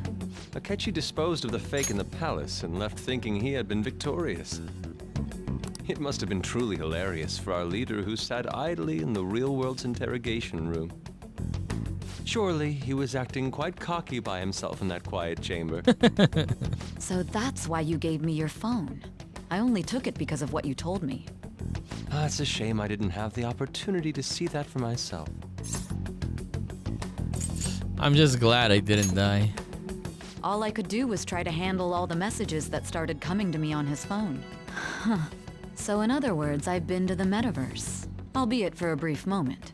Akechi disposed of the fake in the palace and left thinking he had been victorious. It must have been truly hilarious for our leader who sat idly in the real world's interrogation room. Surely he was acting quite cocky by himself in that quiet chamber. So that's why you gave me your phone. I only took it because of what you told me. It's a shame I didn't have the opportunity to see that for myself. I'm just glad I didn't die. All I could do was try to handle all the messages that started coming to me on his phone. Huh. So in other words, I've been to the metaverse, albeit for a brief moment.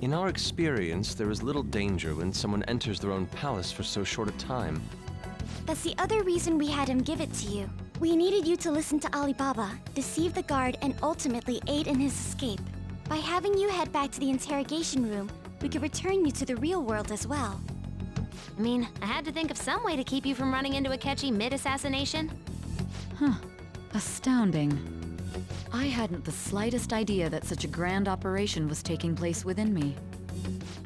In our experience, there is little danger when someone enters their own palace for so short a time. That's the other reason we had him give it to you. We needed you to listen to Alibaba, deceive the guard, and ultimately aid in his escape. By having you head back to the interrogation room, we could return you to the real world as well. I mean, I had to think of some way to keep you from running into Akechi mid-assassination. Huh. Astounding. I hadn't the slightest idea that such a grand operation was taking place within me.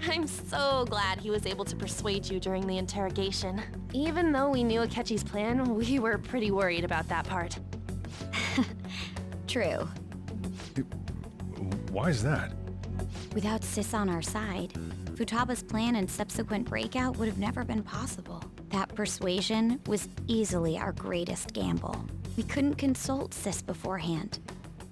I'm so glad he was able to persuade you during the interrogation. Even though we knew Akechi's plan, we were pretty worried about that part. True. Why is that? Without Sis on our side, Futaba's plan and subsequent breakout would have never been possible. That persuasion was easily our greatest gamble. We couldn't consult Sis beforehand.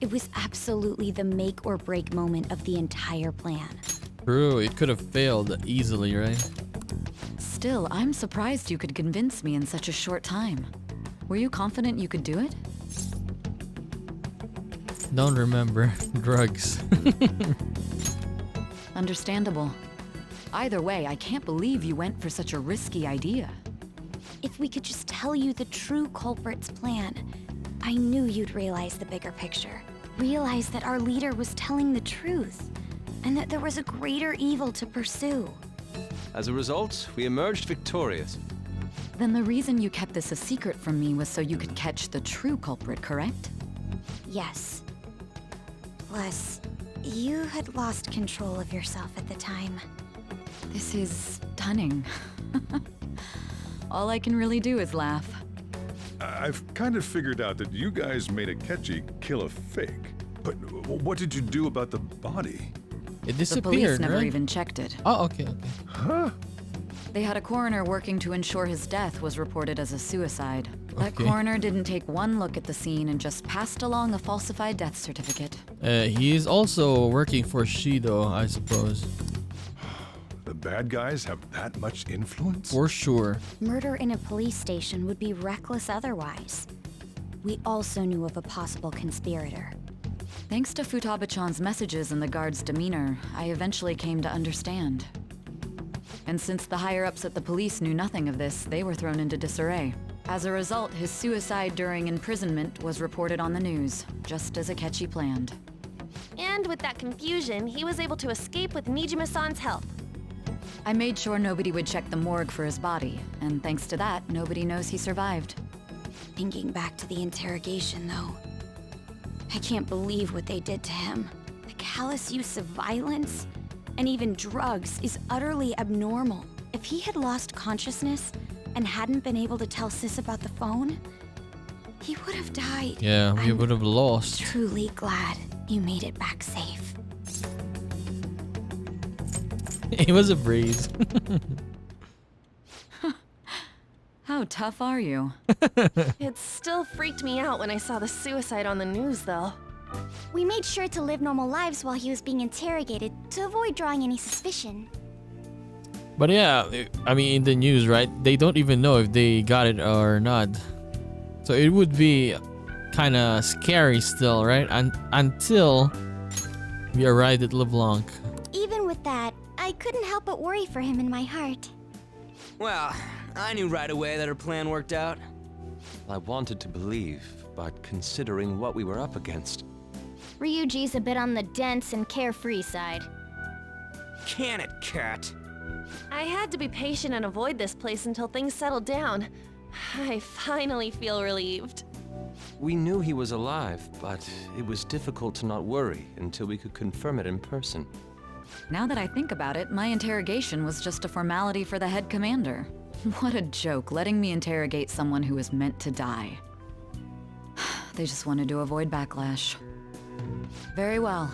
It was absolutely the make or break moment of the entire plan. True, it could have failed easily, right? Still, I'm surprised you could convince me in such a short time. Were you confident you could do it? Don't remember. Drugs. Understandable. Either way, I can't believe you went for such a risky idea. If we could just tell you the true culprit's plan, I knew you'd realize the bigger picture. Realize that our leader was telling the truth, and that there was a greater evil to pursue. As a result, we emerged victorious. Then the reason you kept this a secret from me was so you could catch the true culprit, correct? Yes. Plus, you had lost control of yourself at the time. This is stunning. All I can really do is laugh. I've kind of figured out that you guys made Akechi kill a fake. But what did you do about the body? It disappeared, the police never right? even checked it. Oh, okay. Huh? They had a coroner working to ensure his death was reported as a suicide. That Okay. coroner didn't take one look at the scene and just passed along a falsified death certificate. He is also working for Shido, I suppose. The bad guys have that much influence? For sure. Murder in a police station would be reckless otherwise. We also knew of a possible conspirator. Thanks to Futaba-chan's messages and the guard's demeanor, I eventually came to understand. And since the higher-ups at the police knew nothing of this, they were thrown into disarray. As a result, his suicide during imprisonment was reported on the news, just as Akechi planned. And with that confusion, he was able to escape with Niijima-san's help. I made sure nobody would check the morgue for his body, and thanks to that, nobody knows he survived. Thinking back to the interrogation, though, I can't believe what they did to him. The callous use of violence and even drugs is utterly abnormal. If he had lost consciousness and hadn't been able to tell Sis about the phone, he would have died. Yeah, we would have lost. Truly glad you made it back safe. It was a breeze. How tough are you? It still freaked me out when I saw the suicide on the news, though. We made sure to live normal lives while he was being interrogated to avoid drawing any suspicion. But yeah, I mean, in the news, right? They don't even know if they got it or not. So it would be kind of scary still, right? Until we arrived at LeBlanc. Even with that, I couldn't help but worry for him in my heart. Well, I knew right away that her plan worked out. I wanted to believe, but considering what we were up against. Ryuji's a bit on the dense and carefree side. Can it, Cat? I had to be patient and avoid this place until things settled down. I finally feel relieved. We knew he was alive, but it was difficult to not worry until we could confirm it in person. Now that I think about it, my interrogation was just a formality for the head commander. What a joke, letting me interrogate someone who was meant to die. They just wanted to avoid backlash. Very well.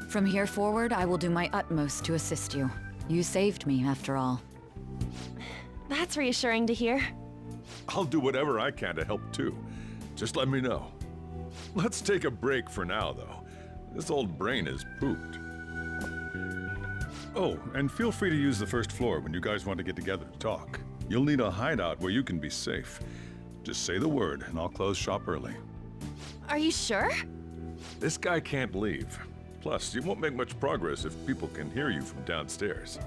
From here forward, I will do my utmost to assist you. You saved me, after all. That's reassuring to hear. I'll do whatever I can to help too. Just let me know. Let's take a break for now, though. This old brain is pooped. Oh, and feel free to use the first floor when you guys want to get together to talk. You'll need a hideout where you can be safe. Just say the word, and I'll close shop early. Are you sure? This guy can't leave. Plus, you won't make much progress if people can hear you from downstairs.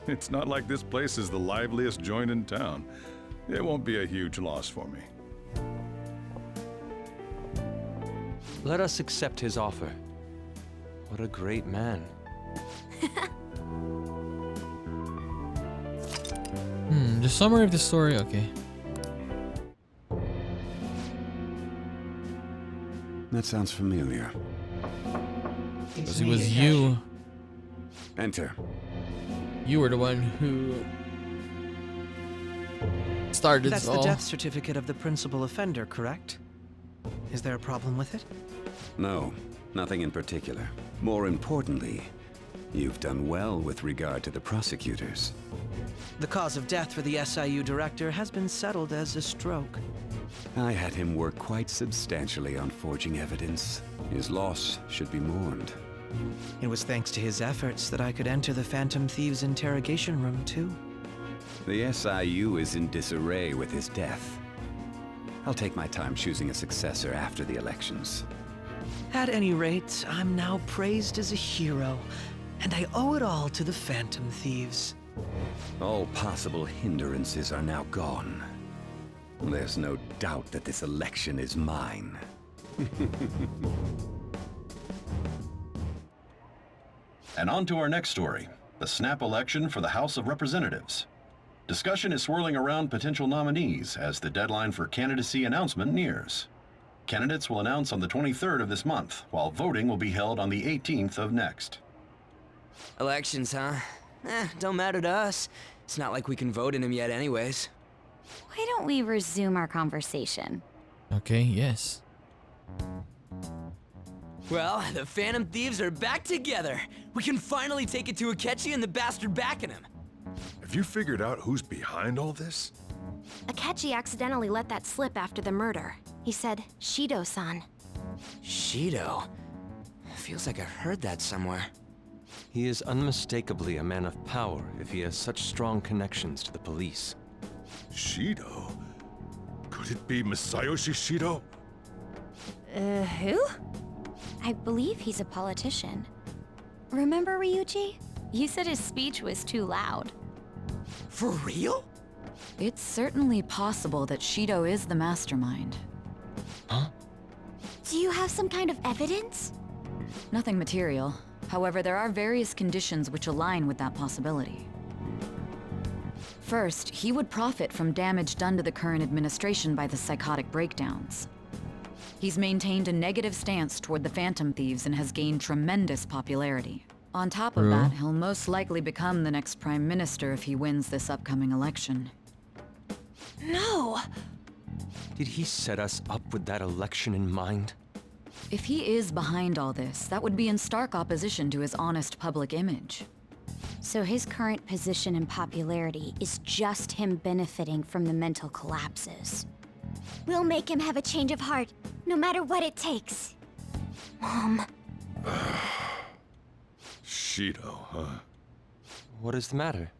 It's not like this place is the liveliest joint in town. It won't be a huge loss for me. Let us accept his offer. What a great man. The summary of the story, okay. That sounds familiar. Because it was you. Enter. You were the one who started That's this all. the death certificate of the principal offender, correct? Is there a problem with it? No, nothing in particular. More importantly, you've done well with regard to the prosecutors. The cause of death for the SIU director has been settled as a stroke. I had him work quite substantially on forging evidence. His loss should be mourned. It was thanks to his efforts that I could enter the Phantom Thieves' interrogation room, too. The SIU is in disarray with his death. I'll take my time choosing a successor after the elections. At any rate, I'm now praised as a hero, and I owe it all to the Phantom Thieves. All possible hindrances are now gone. There's no doubt that this election is mine. And on to our next story, the snap election for the House of Representatives. Discussion is swirling around potential nominees as the deadline for candidacy announcement nears. Candidates will announce on the 23rd of this month, while voting will be held on the 18th of next. Elections, huh? Don't matter to us. It's not like we can vote in them yet anyways. Why don't we resume our conversation? Okay, yes. Well, the Phantom Thieves are back together. We can finally take it to Akechi and the bastard backing him. Have you figured out who's behind all this? Akechi accidentally let that slip after the murder. He said, Shido-san. Shido? Feels like I've heard that somewhere. He is unmistakably a man of power if he has such strong connections to the police. Shido? Could it be Masayoshi Shido? Who? I believe he's a politician. Remember, Ryuji? You said his speech was too loud. For real? It's certainly possible that Shido is the mastermind. Huh? Do you have some kind of evidence? Nothing material. However, there are various conditions which align with that possibility. First, he would profit from damage done to the current administration by the psychotic breakdowns. He's maintained a negative stance toward the Phantom Thieves and has gained tremendous popularity. On top of that, he'll most likely become the next Prime Minister if he wins this upcoming election. No! Did he set us up with that election in mind? If he is behind all this, that would be in stark opposition to his honest public image. So his current position and popularity is just him benefiting from the mental collapses. We'll make him have a change of heart, no matter what it takes. Mom. Shido, huh? What is the matter?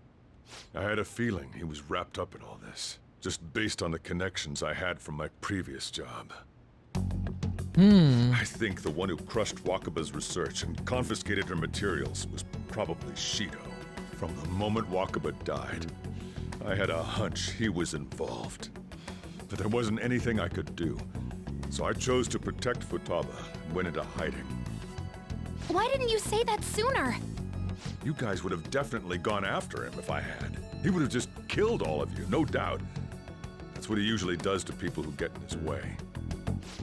I had a feeling he was wrapped up in all this, just based on the connections I had from my previous job. I think the one who crushed Wakaba's research and confiscated her materials was probably Shido. From the moment Wakaba died, I had a hunch he was involved. But there wasn't anything I could do, so I chose to protect Futaba and went into hiding. Why didn't you say that sooner? You guys would have definitely gone after him if I had. He would have just killed all of you, no doubt. That's what he usually does to people who get in his way.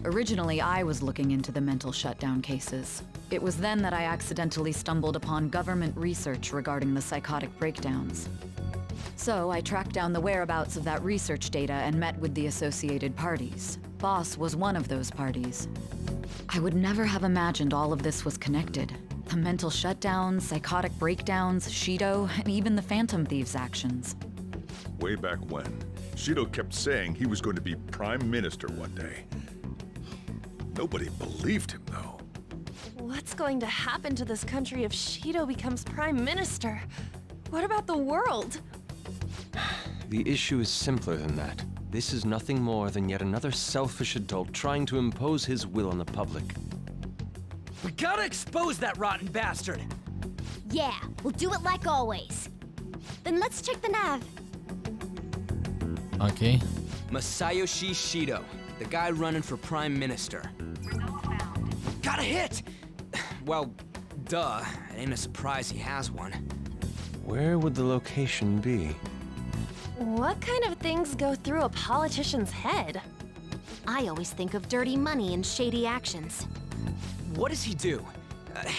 Originally, I was looking into the mental shutdown cases. It was then that I accidentally stumbled upon government research regarding the psychotic breakdowns. So I tracked down the whereabouts of that research data and met with the associated parties. Boss was one of those parties. I would never have imagined all of this was connected. The mental shutdowns, psychotic breakdowns, Shido, and even the Phantom Thieves' actions. Way back when, Shido kept saying he was going to be Prime Minister one day. Nobody believed him, though. What's going to happen to this country if Shido becomes Prime Minister? What about the world? The issue is simpler than that. This is nothing more than yet another selfish adult trying to impose his will on the public. We gotta expose that rotten bastard! Yeah, we'll do it like always. Then let's check the nav. Okay. Masayoshi Shido, the guy running for Prime Minister. Got a hit! Well, duh. It ain't a surprise he has one. Where would the location be? What kind of things go through a politician's head? I always think of dirty money and shady actions. What does he do?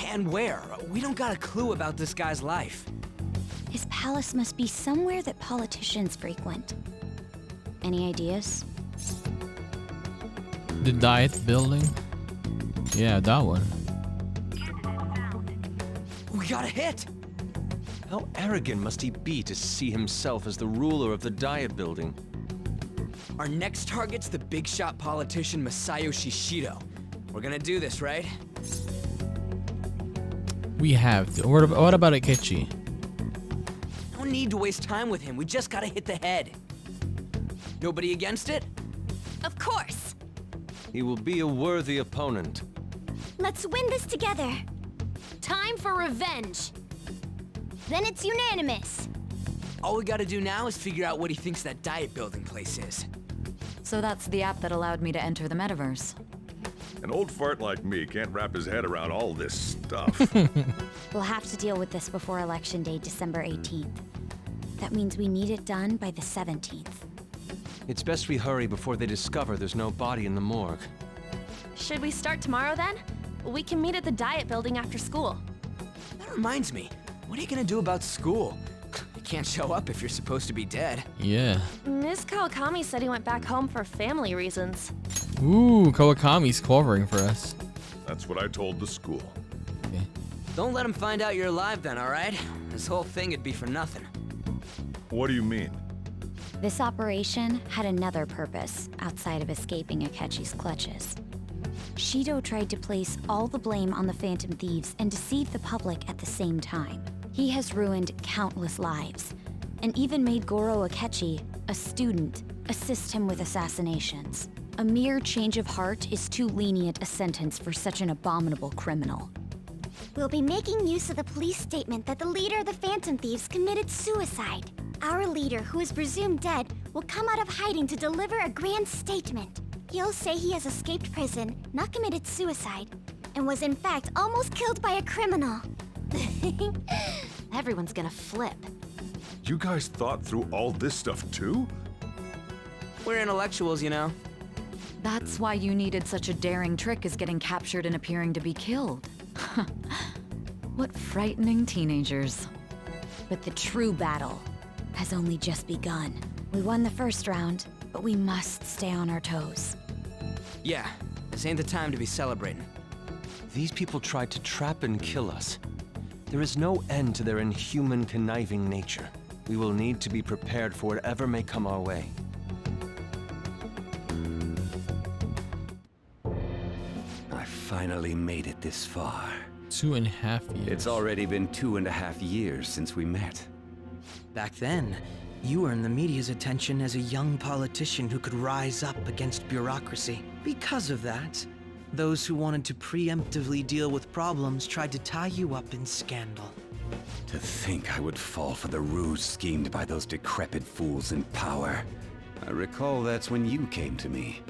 And where? We don't got a clue about this guy's life. His palace must be somewhere that politicians frequent. Any ideas? The Diet Building? Yeah, that one. We got a hit! How arrogant must he be to see himself as the ruler of the Diet Building? Our next target's the big shot politician Masayoshi Shido. We're gonna do this, right? We have to. What about Akechi? No need to waste time with him. We just gotta hit the head. Nobody against it? Of course! He will be a worthy opponent. Let's win this together. Time for revenge. Then it's unanimous. All we gotta do now is figure out what he thinks that Diet Building place is. So that's the app that allowed me to enter the metaverse. An old fart like me can't wrap his head around all this stuff. We'll have to deal with this before Election Day, December 18th. That means we need it done by the 17th. It's best we hurry before they discover there's no body in the morgue. Should we start tomorrow then? We can meet at the Diet Building after school. That reminds me, what are you gonna do about school? You can't show up if you're supposed to be dead. Yeah. Ms. Kawakami said he went back home for family reasons. Ooh, Kawakami's covering for us. That's what I told the school. Okay. Don't let him find out you're alive then, alright? This whole thing would be for nothing. What do you mean? This operation had another purpose outside of escaping Akechi's clutches. Shido tried to place all the blame on the Phantom Thieves and deceive the public at the same time. He has ruined countless lives, and even made Goro Akechi, a student, assist him with assassinations. A mere change of heart is too lenient a sentence for such an abominable criminal. We'll be making use of the police statement that the leader of the Phantom Thieves committed suicide. Our leader, who is presumed dead, will come out of hiding to deliver a grand statement. He'll say he has escaped prison, not committed suicide, and was in fact almost killed by a criminal. Everyone's gonna flip. You guys thought through all this stuff too? We're intellectuals, you know. That's why you needed such a daring trick as getting captured and appearing to be killed. What frightening teenagers. But the true battle has only just begun. We won the first round, but we must stay on our toes. Yeah, this ain't the time to be celebrating. These people tried to trap and kill us. There is no end to their inhuman, conniving nature. We will need to be prepared for whatever may come our way. I finally made it this far. 2.5 years. It's already been 2.5 years since we met. Back then, you earned the media's attention as a young politician who could rise up against bureaucracy. Because of that, those who wanted to preemptively deal with problems tried to tie you up in scandal. To think I would fall for the ruse schemed by those decrepit fools in power. I recall that's when you came to me.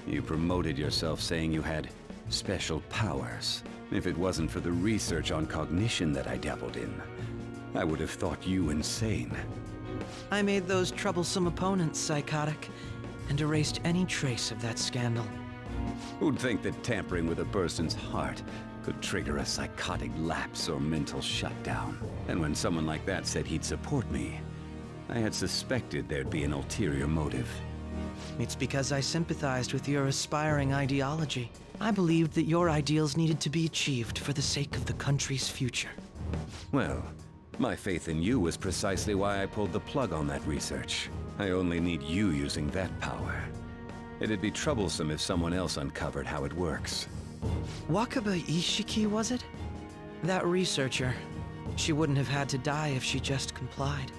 You promoted yourself saying you had special powers. If it wasn't for the research on cognition that I dabbled in, I would have thought you insane. I made those troublesome opponents psychotic and erased any trace of that scandal. Who'd think that tampering with a person's heart could trigger a psychotic lapse or mental shutdown? And when someone like that said he'd support me, I had suspected there'd be an ulterior motive. It's because I sympathized with your aspiring ideology. I believed that your ideals needed to be achieved for the sake of the country's future. Well, my faith in you was precisely why I pulled the plug on that research. I only need you using that power. It'd be troublesome if someone else uncovered how it works. Wakaba Ishiki, was it? That researcher. She wouldn't have had to die if she just complied.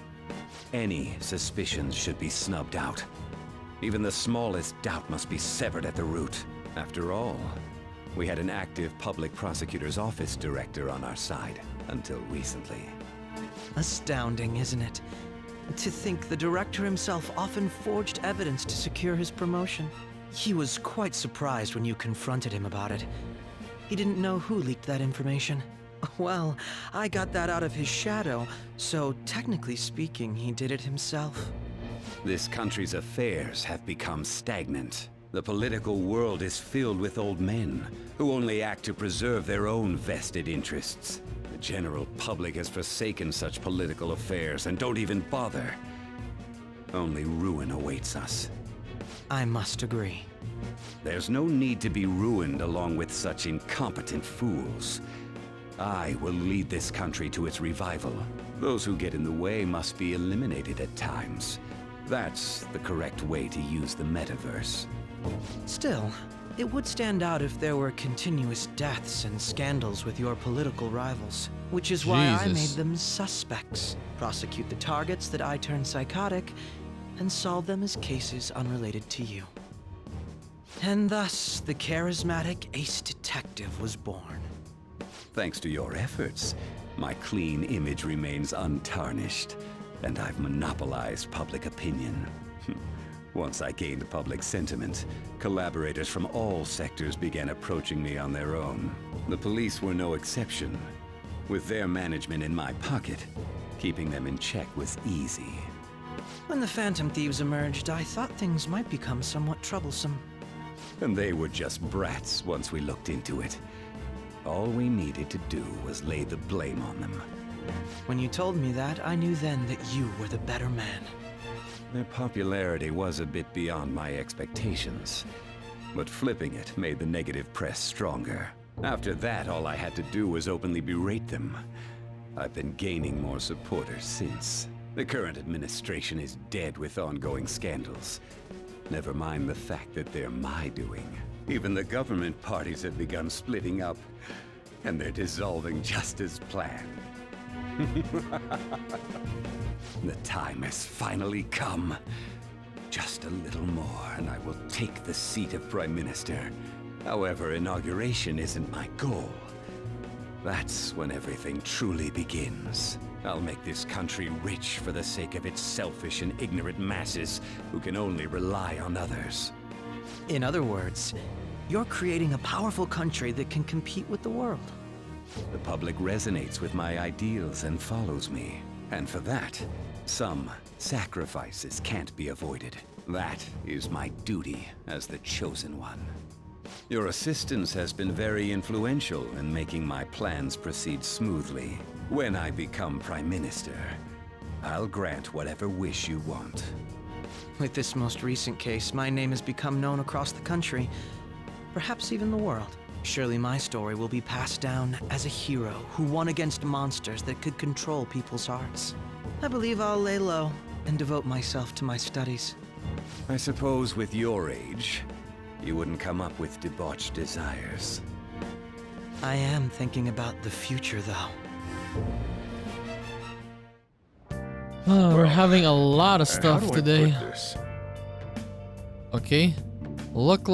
Any suspicions should be snubbed out. Even the smallest doubt must be severed at the root. After all, we had an active public prosecutor's office director on our side until recently. Astounding, isn't it? To think the director himself often forged evidence to secure his promotion. He was quite surprised when you confronted him about it. He didn't know who leaked that information. Well, I got that out of his shadow, so technically speaking, he did it himself. This country's affairs have become stagnant. The political world is filled with old men who only act to preserve their own vested interests. The general public has forsaken such political affairs and don't even bother. Only ruin awaits us. I must agree. There's no need to be ruined along with such incompetent fools. I will lead this country to its revival. Those who get in the way must be eliminated at times. That's the correct way to use the metaverse. Still, it would stand out if there were continuous deaths and scandals with your political rivals. Which is why I made them suspects. Prosecute the targets that I turn psychotic, and solve them as cases unrelated to you. And thus, the charismatic ace detective was born. Thanks to your efforts, my clean image remains untarnished, and I've monopolized public opinion. Once I gained public sentiment, collaborators from all sectors began approaching me on their own. The police were no exception. With their management in my pocket, keeping them in check was easy. When the Phantom Thieves emerged, I thought things might become somewhat troublesome. And they were just brats once we looked into it. All we needed to do was lay the blame on them. When you told me that, I knew then that you were the better man. Their popularity was a bit beyond my expectations, but flipping it made the negative press stronger. After that, all I had to do was openly berate them. I've been gaining more supporters since. The current administration is dead with ongoing scandals. Never mind the fact that they're my doing. Even the government parties have begun splitting up, and they're dissolving just as planned. The time has finally come. Just a little more, and I will take the seat of Prime Minister. However, inauguration isn't my goal. That's when everything truly begins. I'll make this country rich for the sake of its selfish and ignorant masses who can only rely on others. In other words, you're creating a powerful country that can compete with the world. The public resonates with my ideals and follows me. And for that, some sacrifices can't be avoided. That is my duty as the Chosen One. Your assistance has been very influential in making my plans proceed smoothly. When I become Prime Minister, I'll grant whatever wish you want. With this most recent case, my name has become known across the country, perhaps even the world. Surely my story will be passed down as a hero who won against monsters that could control people's hearts. I believe I'll lay low and devote myself to my studies. I suppose with your age, you wouldn't come up with debauched desires. I am thinking about the future, though. Oh, we're having a lot of stuff today. Okay. Looks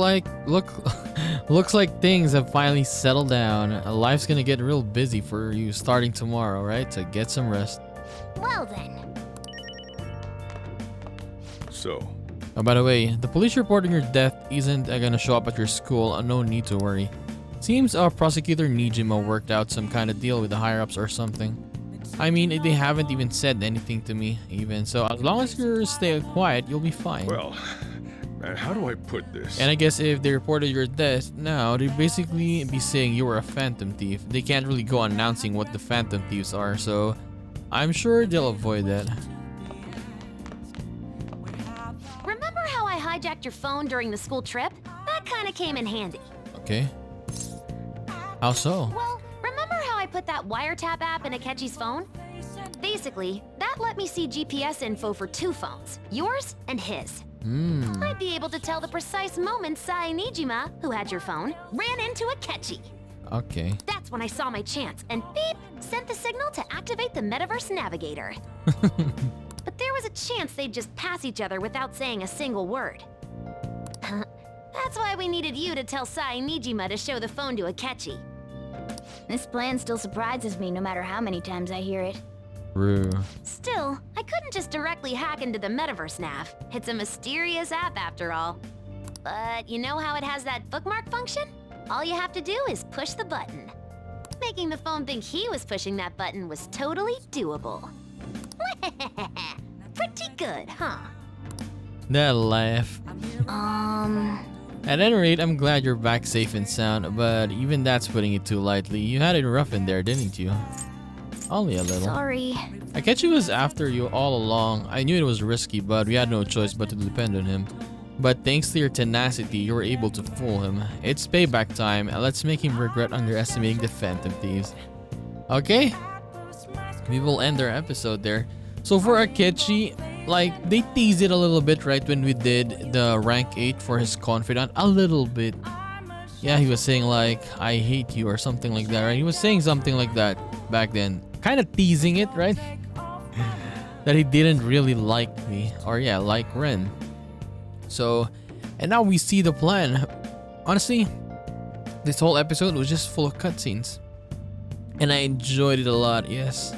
like things have finally settled down. Life's gonna get real busy for you starting tomorrow, right? So get some rest. Well then. So. Oh, by the way, the police reporting your death isn't gonna show up at your school. No need to worry. Seems Prosecutor Niijima worked out some kind of deal with the higher-ups or something. I mean, they haven't even said anything to me, even. So as long as you stay quiet, you'll be fine. Well, how do I put this? And I guess if they reported your death now, they'd basically be saying you were a Phantom Thief. They can't really go on announcing what the Phantom Thieves are, so I'm sure they'll avoid that. Remember how I hijacked your phone during the school trip? That kind of came in handy. Okay. How so? Well, remember how I put that wiretap app in Akechi's phone? Basically, that let me see GPS info for 2 phones, yours and his. I'd be able to tell the precise moment Sae Niijima, who had your phone, ran into Akechi. Okay. That's when I saw my chance, and beep, sent the signal to activate the Metaverse Navigator. But there was a chance they'd just pass each other without saying a single word. That's why we needed you to tell Sae Niijima to show the phone to Akechi. This plan still surprises me no matter how many times I hear it. True. Still, I couldn't just directly hack into the metaverse nav. It's a mysterious app after all. But you know how it has that bookmark function? All you have to do is push the button. Making the phone think he was pushing that button was totally doable. Pretty good, huh? That laugh. At any rate, I'm glad you're back safe and sound, but even that's putting it too lightly. You had it rough in there, didn't you? Only a little. Sorry. Akechi was after you all along. I knew it was risky, but we had no choice but to depend on him. But thanks to your tenacity, you were able to fool him. It's payback time. Let's make him regret underestimating the Phantom Thieves. Okay? We will end our episode there. So for Akechi, like, they teased it a little bit, right, when we did the rank 8 for his confidant. A little bit. Yeah, he was saying, like, I hate you or something like that, right? He was saying something like that back then. Kind of teasing it, right? That he didn't really like me. Or, yeah, like Ren. So, and now we see the plan. Honestly, this whole episode was just full of cutscenes. And I enjoyed it a lot, yes.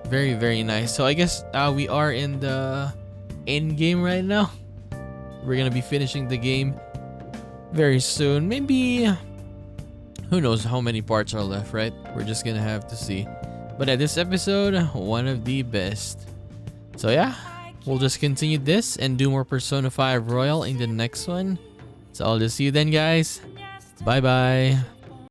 Very, very nice. So I guess we are in the end game right now. We're gonna be finishing the game very soon. Maybe, who knows how many parts are left, right? We're just gonna have to see. But at this episode, one of the best. So yeah, we'll just continue this and do more Persona 5 Royal in the next one. So I'll just see you then, guys. Bye bye.